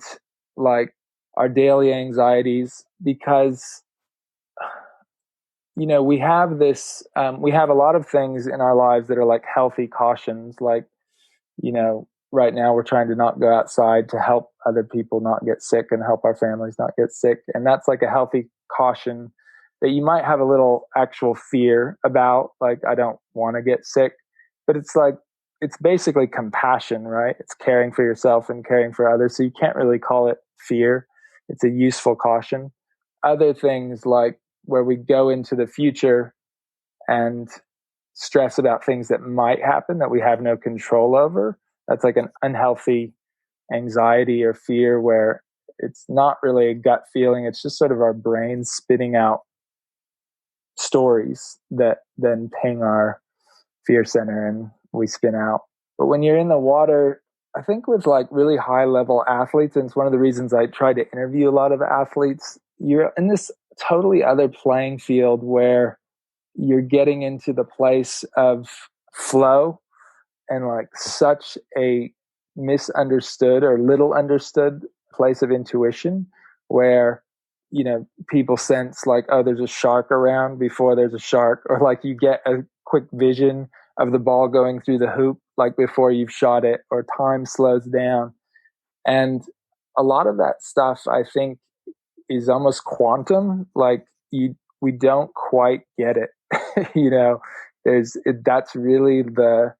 C: like our daily anxieties, because we have this we have a lot of things in our lives that are like healthy cautions, like right now we're trying to not go outside to help other people not get sick and help our families not get sick. And that's like a healthy caution that you might have a little actual fear about, like, I don't want to get sick. But it's like, it's basically compassion, right? It's caring for yourself and caring for others. So you can't really call it fear. It's a useful caution. Other things, like where we go into the future and stress about things that might happen that we have no control over, that's like an unhealthy anxiety or fear, where it's not really a gut feeling. It's just sort of our brain spitting out stories that then ping our fear center and we spin out. But when you're in the water, I think with like really high level athletes, and it's one of the reasons I try to interview a lot of athletes, you're in this totally other playing field where you're getting into the place of flow and like such a misunderstood or little understood place of intuition, where people sense like, oh, there's a shark around before there's a shark, or like you get a quick vision of the ball going through the hoop like before you've shot it, or time slows down. And a lot of that stuff, I think, is almost quantum. Like we don't quite get it. That's really the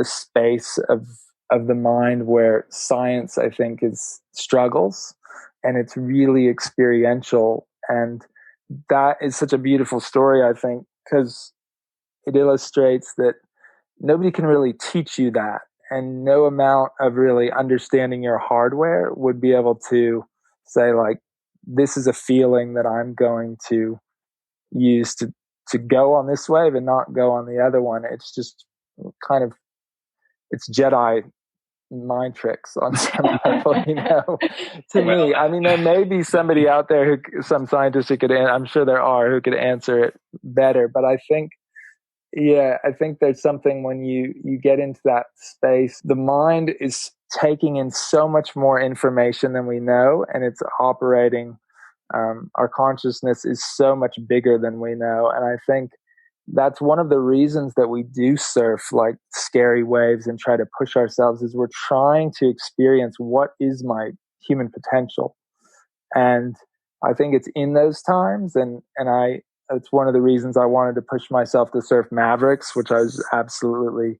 C: space of the mind where science, I think, is struggles, and it's really experiential. And that is such a beautiful story, I think, because it illustrates that nobody can really teach you that, and no amount of really understanding your hardware would be able to say, like, this is a feeling that I'm going to use to go on this wave and not go on the other one. It's just kind of, it's Jedi mind tricks on some level, to me. I mean, there may be somebody out there some scientist who could, I'm sure there are, who could answer it better. But I think there's something when you get into that space, the mind is taking in so much more information than we know, and it's operating. Our consciousness is so much bigger than we know. And I think that's one of the reasons that we do surf like scary waves and try to push ourselves, is we're trying to experience what is my human potential. And I think it's in those times, and I it's one of the reasons I wanted to push myself to surf Mavericks, which I was absolutely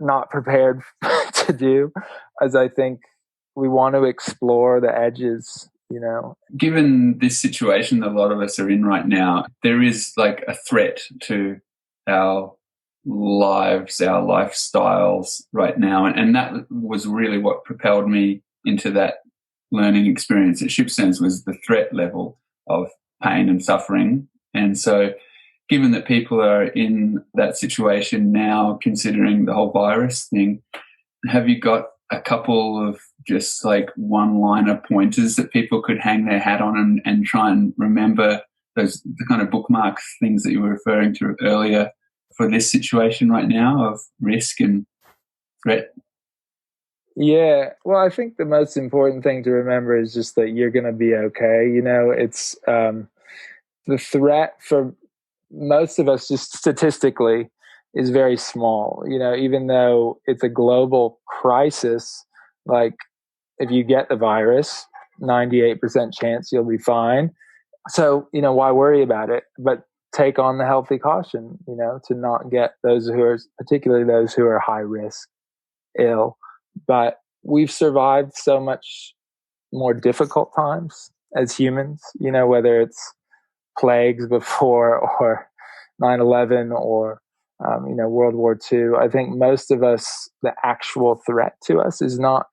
C: not prepared to do, as I think we want to explore the edges,
B: Given this situation that a lot of us are in right now, there is like a threat to our lives, our lifestyles right now. And that was really what propelled me into that learning experience at Shipstones, was the threat level of pain and suffering. And so given that people are in that situation now, considering the whole virus thing, have you got a couple of just like one-liner pointers that people could hang their hat on and try and remember the kind of bookmark things that you were referring to earlier for this situation right now of risk and threat?
C: Yeah, well, I think the most important thing to remember is just that you're going to be okay. It's the threat for most of us, just statistically, is very small. Even though it's a global crisis, like if you get the virus, 98% chance you'll be fine. So, why worry about it? But take on the healthy caution, to not get particularly those who are high risk, ill. But we've survived so much more difficult times as humans, whether it's plagues before or 9/11 or, World War II. I think most of us, the actual threat to us is not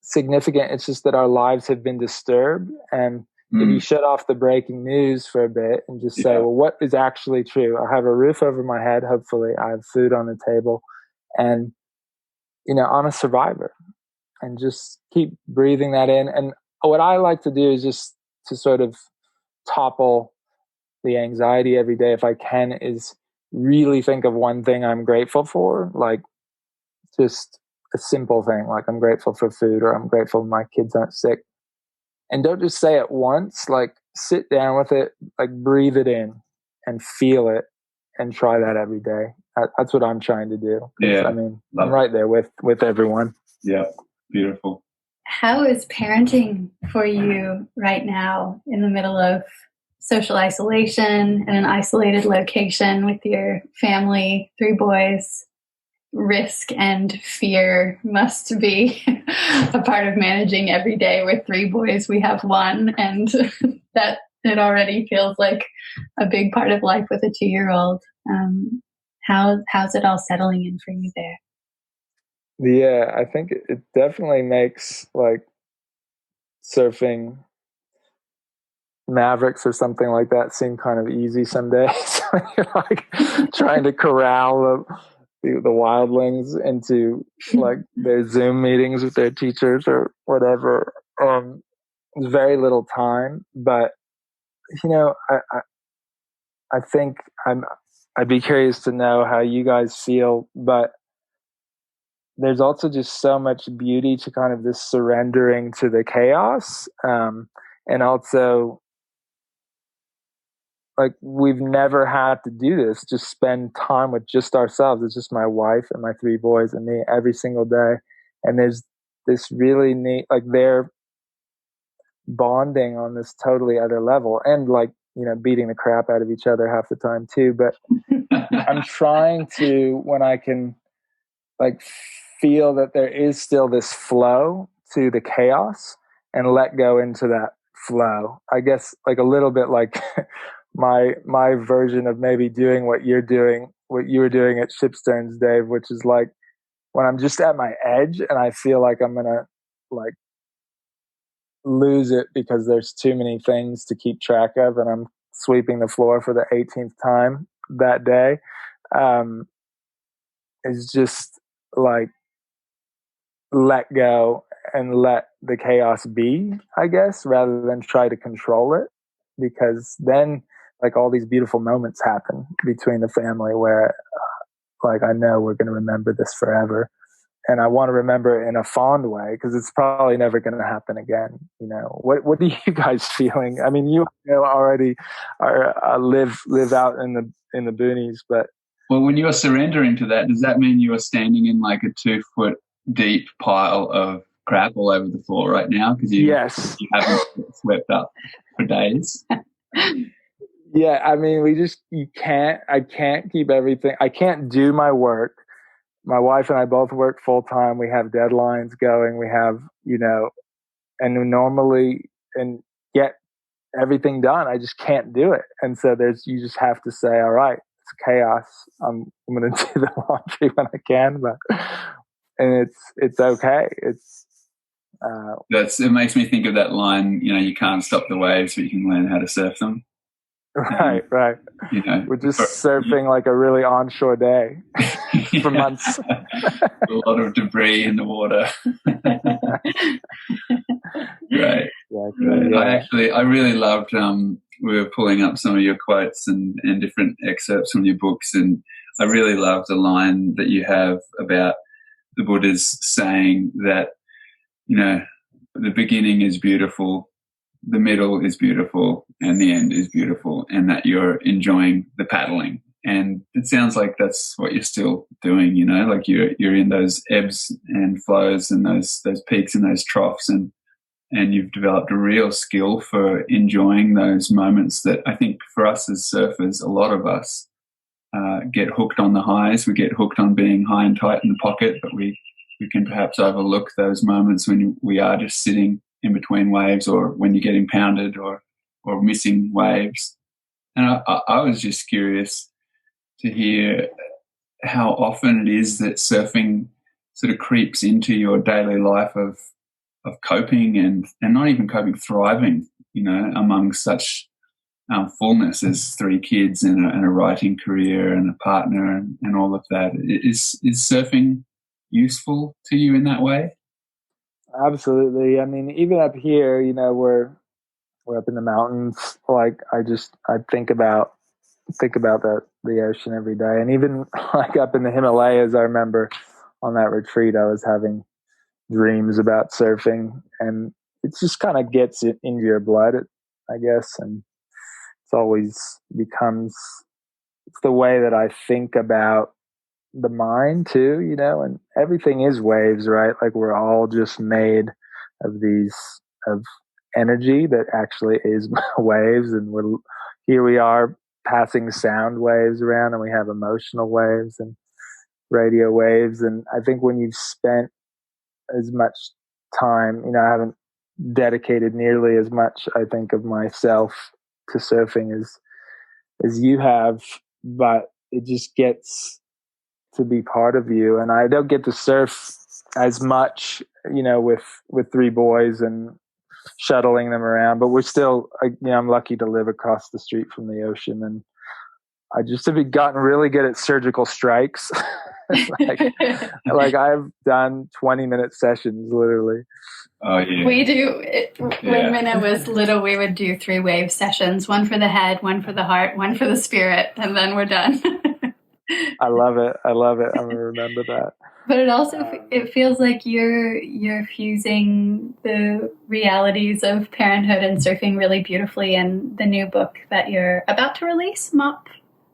C: significant. It's just that our lives have been disturbed. And if you shut off the breaking news for a bit and just say, well, what is actually true? I have a roof over my head. Hopefully I have food on the table, and, I'm a survivor, and just keep breathing that in. And what I like to do is just to sort of topple the anxiety every day, if I can, is really think of one thing I'm grateful for, like just a simple thing, like I'm grateful for food, or I'm grateful my kids aren't sick. And don't just say it once, like sit down with it, like breathe it in and feel it, and try that every day. That's what I'm trying to do.
B: Yeah,
C: I mean, I'm right there with everyone.
B: Yeah, beautiful.
A: How is parenting for you right now in the middle of social isolation in an isolated location with your family, 3 boys? Risk and fear must be a part of managing every day. With 3 boys, we have 1, and that it already feels like a big part of life with a 2-year-old. How's it all settling in for you there?
C: Yeah, I think it definitely makes like surfing Mavericks or something like that seem kind of easy some days. You're like trying to corral the wildlings into like their Zoom meetings with their teachers or whatever. There's very little time, but I think I'd be curious to know how you guys feel, but there's also just so much beauty to kind of this surrendering to the chaos. And also, like, we've never had to do this, just spend time with just ourselves. It's just my wife and my 3 boys and me every single day. And there's this really neat, like, they're bonding on this totally other level, and like, beating the crap out of each other half the time too. But I'm trying to, when I can, like, feel that there is still this flow to the chaos, and let go into that flow. I guess like a little bit like my version of maybe doing what you were doing at Shipstones, Dave, which is like when I'm just at my edge and I feel like I'm gonna like lose it because there's too many things to keep track of, and I'm sweeping the floor for the 18th time that day. Is just like let go and let the chaos be, I guess, rather than try to control it, because then like all these beautiful moments happen between the family where like I know we're going to remember this forever, and I want to remember it in a fond way because it's probably never going to happen again. What are you guys feeling? I mean, you already are live out in the boonies, but
B: well, when you are surrendering to that, does that mean you are standing in like a 2-foot deep pile of crap all over the floor right now because you
C: yes,
B: you haven't swept up for days?
C: Yeah, I mean, I can't keep everything. I can't do my work. My wife and I both work full time. We have deadlines going. We have, and we normally and get everything done. I just can't do it. And so you just have to say, all right, it's chaos. I'm going to do the laundry when I can, and it's okay.
B: It makes me think of that line, you can't stop the waves, but you can learn how to surf them.
C: Right. We're just surfing like a really onshore day for months.
B: A lot of debris in the water. Right.
C: Exactly, yeah.
B: I really loved, we were pulling up some of your quotes and different excerpts from your books, and I really loved the line that you have about the Buddha's saying that, the beginning is beautiful, the middle is beautiful, and the end is beautiful, and that you're enjoying the paddling. And it sounds like that's what you're still doing, like you're in those ebbs and flows and those peaks and those troughs, and you've developed a real skill for enjoying those moments that I think for us as surfers, a lot of us get hooked on the highs. We get hooked on being high and tight in the pocket, but we can perhaps overlook those moments when we are just sitting in between waves, or when you're getting pounded or missing waves. And I was just curious to hear how often it is that surfing sort of creeps into your daily life of coping and not even coping, thriving, among such fullness as 3 kids and a writing career and a partner and all of that. Is surfing useful to you in that way?
C: Absolutely. I mean, even up here, we're up in the mountains. Like I think about the ocean every day, and even like up in the Himalayas, I remember on that retreat, I was having dreams about surfing, and it just kind of gets it into your blood, I guess, and it's always becomes it's the way that I think about the mind too, and everything is waves, right? Like we're all just made of energy that actually is waves, and we are passing sound waves around, and we have emotional waves and radio waves. And I think when you've spent as much time, I haven't dedicated nearly as much, I think, of myself to surfing as you have, but it just gets to be part of you. And I don't get to surf as much, with 3 boys and shuttling them around, but we're still, I'm lucky to live across the street from the ocean, and I just have gotten really good at surgical strikes. like I've done 20-minute sessions, literally.
B: Oh yeah.
A: We do. When Minna was little, we would do 3 wave sessions: one for the head, one for the heart, one for the spirit, and then we're done.
C: I love it. I'm gonna remember that.
A: But it also it feels like you're fusing the realities of parenthood and surfing really beautifully in the new book that you're about to release, Mop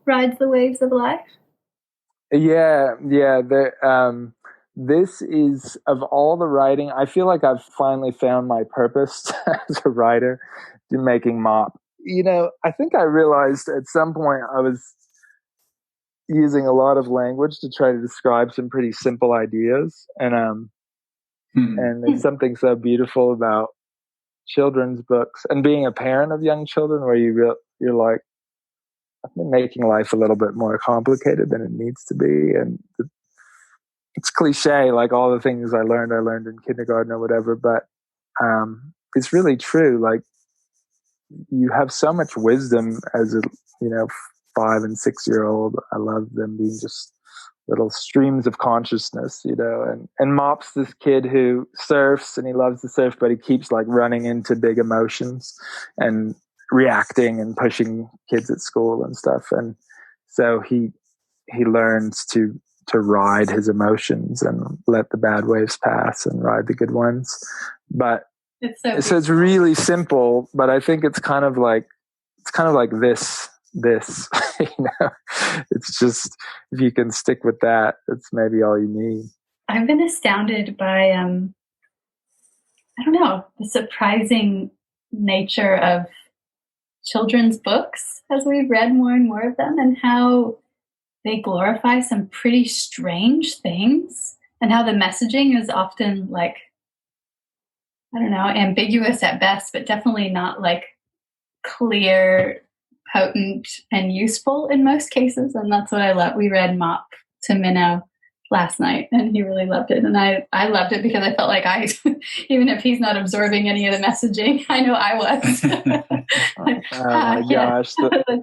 A: Rides the Waves of Life.
C: Yeah. This is, of all the writing, I feel like I've finally found my purpose as a writer, to making Mop. I think I realized at some point I was using a lot of language to try to describe some pretty simple ideas, and there's something so beautiful about children's books and being a parent of young children, where you're like, I've been making life a little bit more complicated than it needs to be, and it's cliche, like all the things I learned in kindergarten or whatever, but it's really true. Like, you have so much wisdom as a 5 and 6 year old. I love them being just little streams of consciousness, and Mop's this kid who surfs, and he loves to surf, but he keeps like running into big emotions and reacting and pushing kids at school and stuff, and so he learns to ride his emotions and let the bad waves pass and ride the good ones. But it's really simple, but I think it's kind of like this it's just, if you can stick with that, it's maybe all you need.
A: I've been astounded by I don't know, the surprising nature of children's books as we've read more and more of them, and how they glorify some pretty strange things, and how the messaging is often like, I don't know, ambiguous at best, but definitely not like clear, potent, and useful in most cases. And that's what I love. We read Mop to Minnow last night, and he really loved it. And I loved it because I felt like even if he's not absorbing any of the messaging, I know I was.
C: Oh my gosh,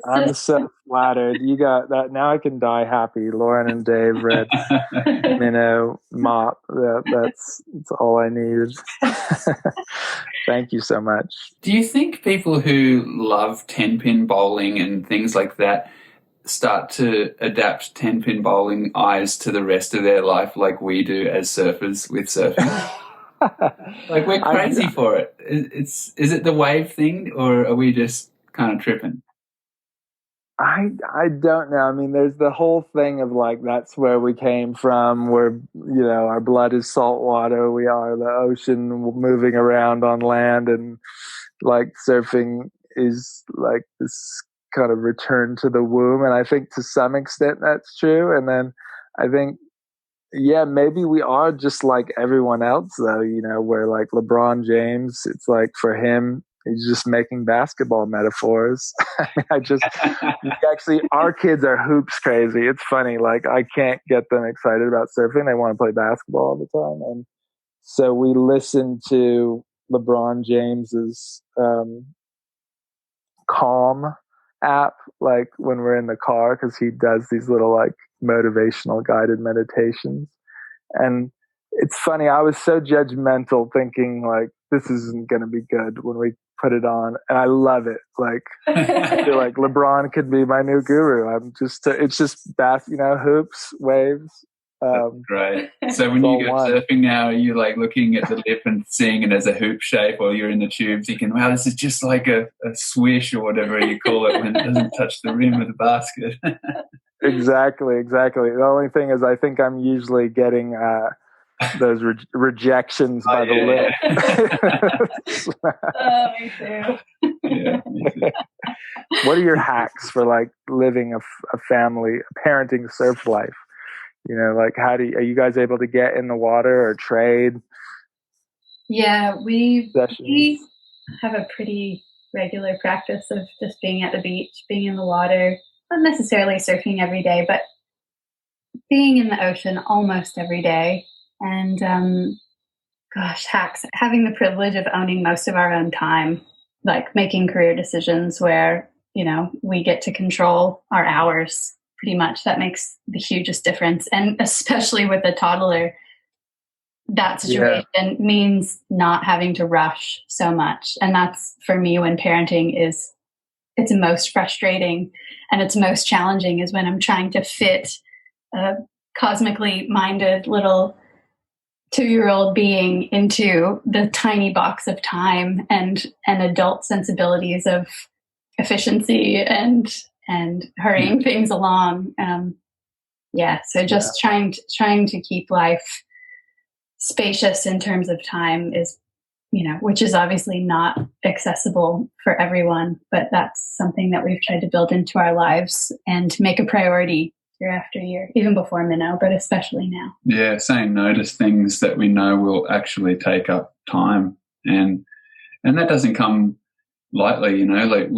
C: I'm so flattered. You got that. Now I can die happy. Lauren and Dave read Minnow, Mop. That's all I needed. Thank you so much.
B: Do you think people who love 10-pin bowling and things like that start to adapt 10-pin bowling eyes to the rest of their life like we do as surfers with surfing? Like, we're crazy for it. Is it the wave thing, or are we just kind of tripping?
C: I don't know. I mean, there's the whole thing of like, that's where we came from. We're, our blood is salt water. We are the ocean moving around on land, and like surfing is like this kind of return to the womb. And I think to some extent that's true. And then I think, yeah, maybe we are just like everyone else though, where like LeBron James, it's like for him, he's just making basketball metaphors. Our kids are hoops crazy. It's funny. Like, I can't get them excited about surfing. They want to play basketball all the time. And so we listen to LeBron James's Calm app, like when we're in the car, because he does these little like motivational guided meditations. And it's funny, I was so judgmental, thinking like, this isn't going to be good when we put it on, and I love it. Like, I feel like LeBron could be my new guru. It's just hoops, waves.
B: Right. So when you go surfing now, are you like looking at the lip and seeing it as a hoop shape, or you're in the tube thinking, wow, this is just like a swish or whatever you call it when it doesn't touch the rim of the basket?
C: Exactly. The only thing is, I think I'm usually getting those rejections by the lip.
A: Me too.
B: Yeah, me too.
C: What are your hacks for like living a family, a parenting surf life? Like, are you guys able to get in the water or trade?
A: Yeah, we have a pretty regular practice of just being at the beach, being in the water, not necessarily surfing every day, but being in the ocean almost every day. And hacks, having the privilege of owning most of our own time, like making career decisions where, we get to control our hours. Pretty much that makes the hugest difference. And especially with a toddler, that situation means not having to rush so much. And that's, for me, when parenting it's most frustrating and it's most challenging, is when I'm trying to fit a cosmically minded little 2-year-old being into the tiny box of time and adult sensibilities of efficiency and hurrying things along. So just trying to keep life spacious in terms of time is, which is obviously not accessible for everyone, but that's something that we've tried to build into our lives and make a priority year after year, even before Minnow, but especially now.
B: Yeah, saying no to things that we know will actually take up time. And that doesn't come lightly, like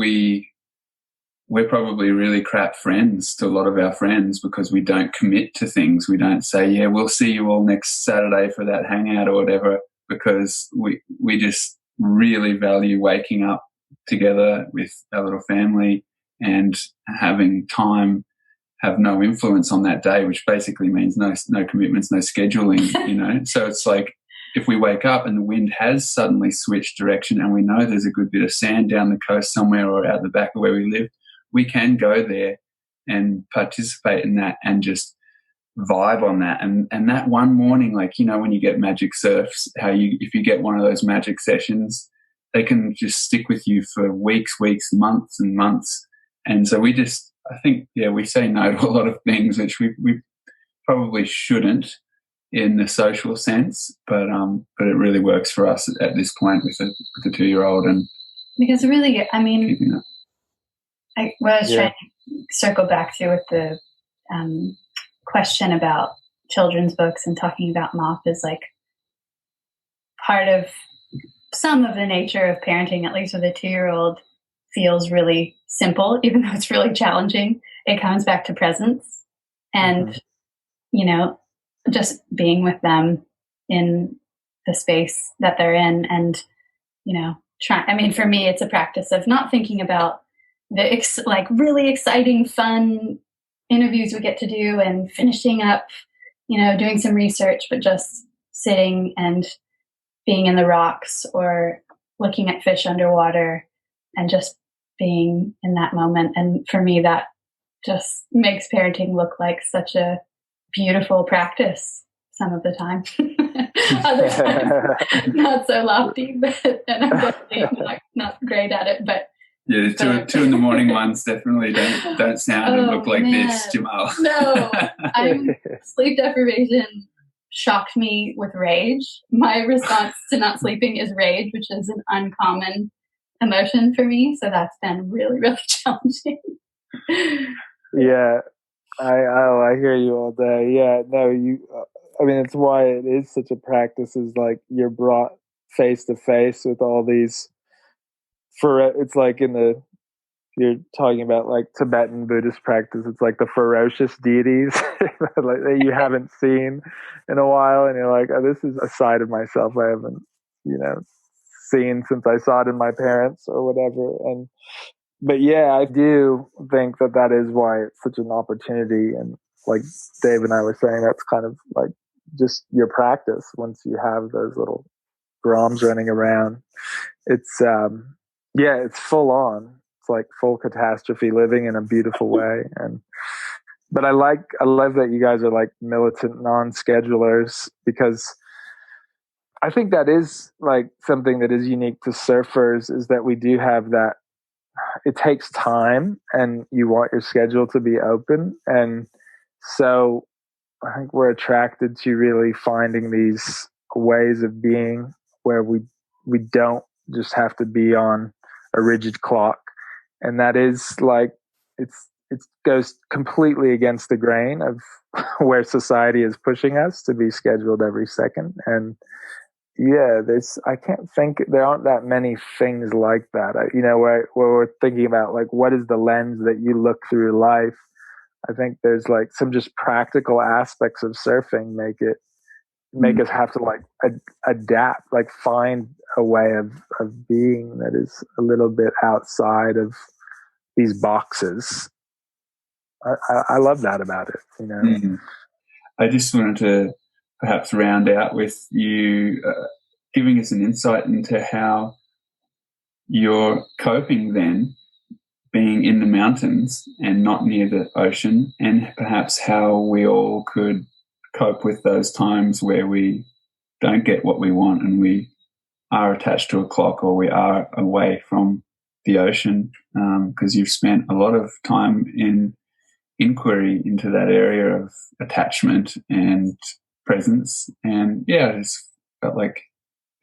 B: we're probably really crap friends to a lot of our friends because we don't commit to things. We don't say, yeah, we'll see you all next Saturday for that hangout or whatever, because we just really value waking up together with our little family and having time have no influence on that day, which basically means no commitments, no scheduling, So it's like, if we wake up and the wind has suddenly switched direction and we know there's a good bit of sand down the coast somewhere or out the back of where we live, we can go there and participate in that and just vibe on that. And that one morning, like, when you get magic surfs, if you get one of those magic sessions, they can just stick with you for weeks, months and months. And so we say no to a lot of things, which we probably shouldn't in the social sense, but it really works for us at this point with the 2-year-old. And
A: because really, I mean, what I was
C: Yeah.
A: trying to circle back to with the question about children's books and talking about MOP is like part of some of the nature of parenting, at least with a 2-year-old, feels really simple, even though it's really challenging. It comes back to presence and, you know, just being with them in the space that they're in and, you know, for me, it's a practice of not thinking about the like really exciting, fun interviews we get to do and finishing up, you know, doing some research, but just sitting and being in the rocks or looking at fish underwater and just being in that moment. And for me, that just makes parenting look like such a beautiful practice some of the time. Other times, not so lofty, and I'm definitely not great at it. But
B: yeah, the two in the morning ones definitely don't sound and look like this, Jaimal.
A: No, sleep deprivation shocked me with rage. My response to not sleeping is rage, which is an uncommon emotion for me. So that's been really, really challenging.
C: Yeah, I hear you all day. Yeah, no, I mean, it's why it is such a practice. Is like you're brought face to face with all these. It's like you're talking about like Tibetan Buddhist practice. It's like the ferocious deities like that you haven't seen in a while, and you're like, oh, this is a side of myself I haven't, seen since I saw it in my parents or whatever. But yeah, I do think that is why it's such an opportunity. And like Dave and I were saying, that's kind of like just your practice once you have those little Groms running around. It's, it's full on. It's like full catastrophe living in a beautiful way. But I love that you guys are like militant non-schedulers, because I think that is like something that is unique to surfers, is that we do have that. It takes time and you want your schedule to be open. And so I think we're attracted to really finding these ways of being where we don't just have to be on a rigid clock. And that is like, it goes completely against the grain of where society is pushing us to be scheduled every second. And yeah, I can't think, there aren't that many things like that. Where we're thinking about like, what is the lens that you look through life? I think there's like some just practical aspects of surfing make us have to like adapt, like find a way of being that is a little bit outside of these boxes. I love that about it,
B: I just wanted to perhaps round out with you giving us an insight into how you're coping then, being in the mountains and not near the ocean, and perhaps how we all could cope with those times where we don't get what we want and we are attached to a clock or we are away from the ocean, because you've spent a lot of time in inquiry into that area of attachment and presence. And yeah, I just felt like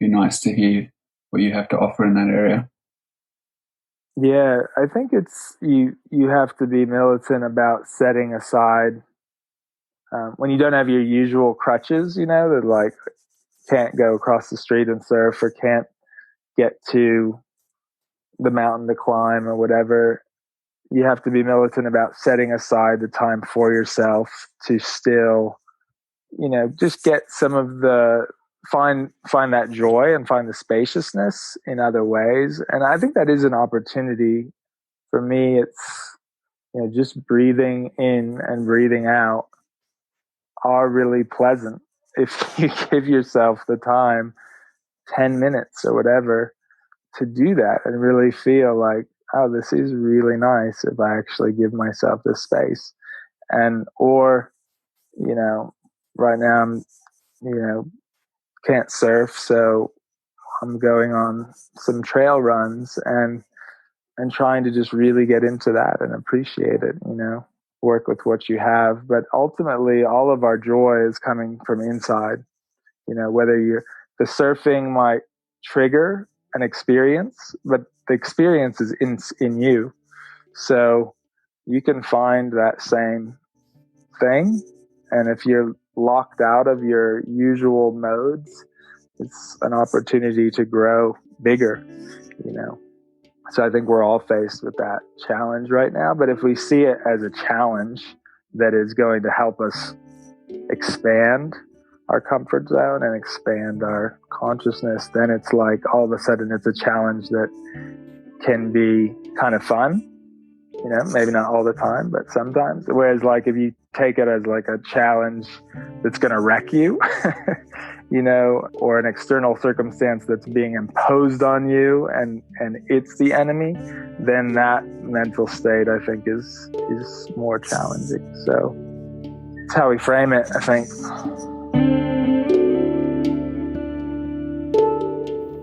B: it'd be nice to hear what you have to offer in that area.
C: Yeah, I think it's you have to be militant about setting aside when you don't have your usual crutches, that like can't go across the street and surf or can't get to the mountain to climb or whatever. You have to be militant about setting aside the time for yourself to still, just get some of the find that joy and find the spaciousness in other ways. And I think that is an opportunity for me. It's, just breathing in and breathing out are really pleasant if you give yourself the time, 10 minutes or whatever, to do that and really feel like, oh, this is really nice if I actually give myself this space. Or right now I'm, can't surf, so I'm going on some trail runs and trying to just really get into that and appreciate it, work with what you have. But ultimately, all of our joy is coming from inside, whether the surfing might trigger an experience, but the experience is in you. So you can find that same thing. And if you're locked out of your usual modes, it's an opportunity to grow bigger, you know. So I think we're all faced with that challenge right now. But if we see it as a challenge that is going to help us expand our comfort zone and expand our consciousness, then it's like all of a sudden it's a challenge that can be kind of fun, you know, maybe not all the time, but sometimes. Whereas like if you take it as like a challenge that's going to wreck you, you know, or an external circumstance that's being imposed on you and it's the enemy, then that mental state I think is more challenging. So that's how we frame it, I think.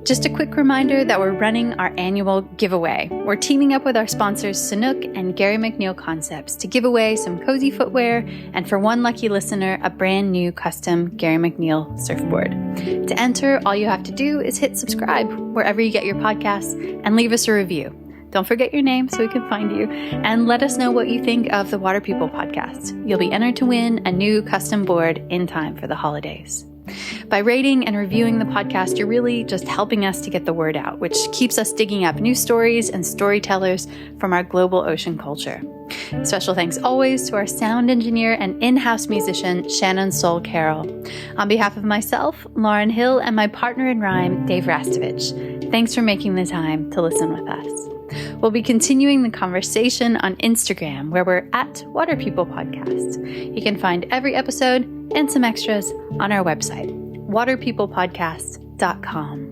A: Just a quick reminder that we're running our annual giveaway. We're teaming up with our sponsors Sanook and Gary McNeil Concepts to give away some cozy footwear and for one lucky listener, a brand new custom Gary McNeil surfboard. To enter, all you have to do is hit subscribe wherever you get your podcasts and leave us a review. Don't forget your name so we can find you, and let us know what you think of the Water People podcast. You'll be entered to win a new custom board in time for the holidays. By rating and reviewing the podcast, you're really just helping us to get the word out, which keeps us digging up new stories and storytellers from our global ocean culture. Special thanks always to our sound engineer and in-house musician, Shannon Soul Carroll. On behalf of myself, Lauren Hill, and my partner in rhyme, Dave Rastovich, thanks for making the time to listen with us. We'll be continuing the conversation on Instagram, where we're at Water People Podcast. You can find every episode and some extras on our website, waterpeoplepodcast.com.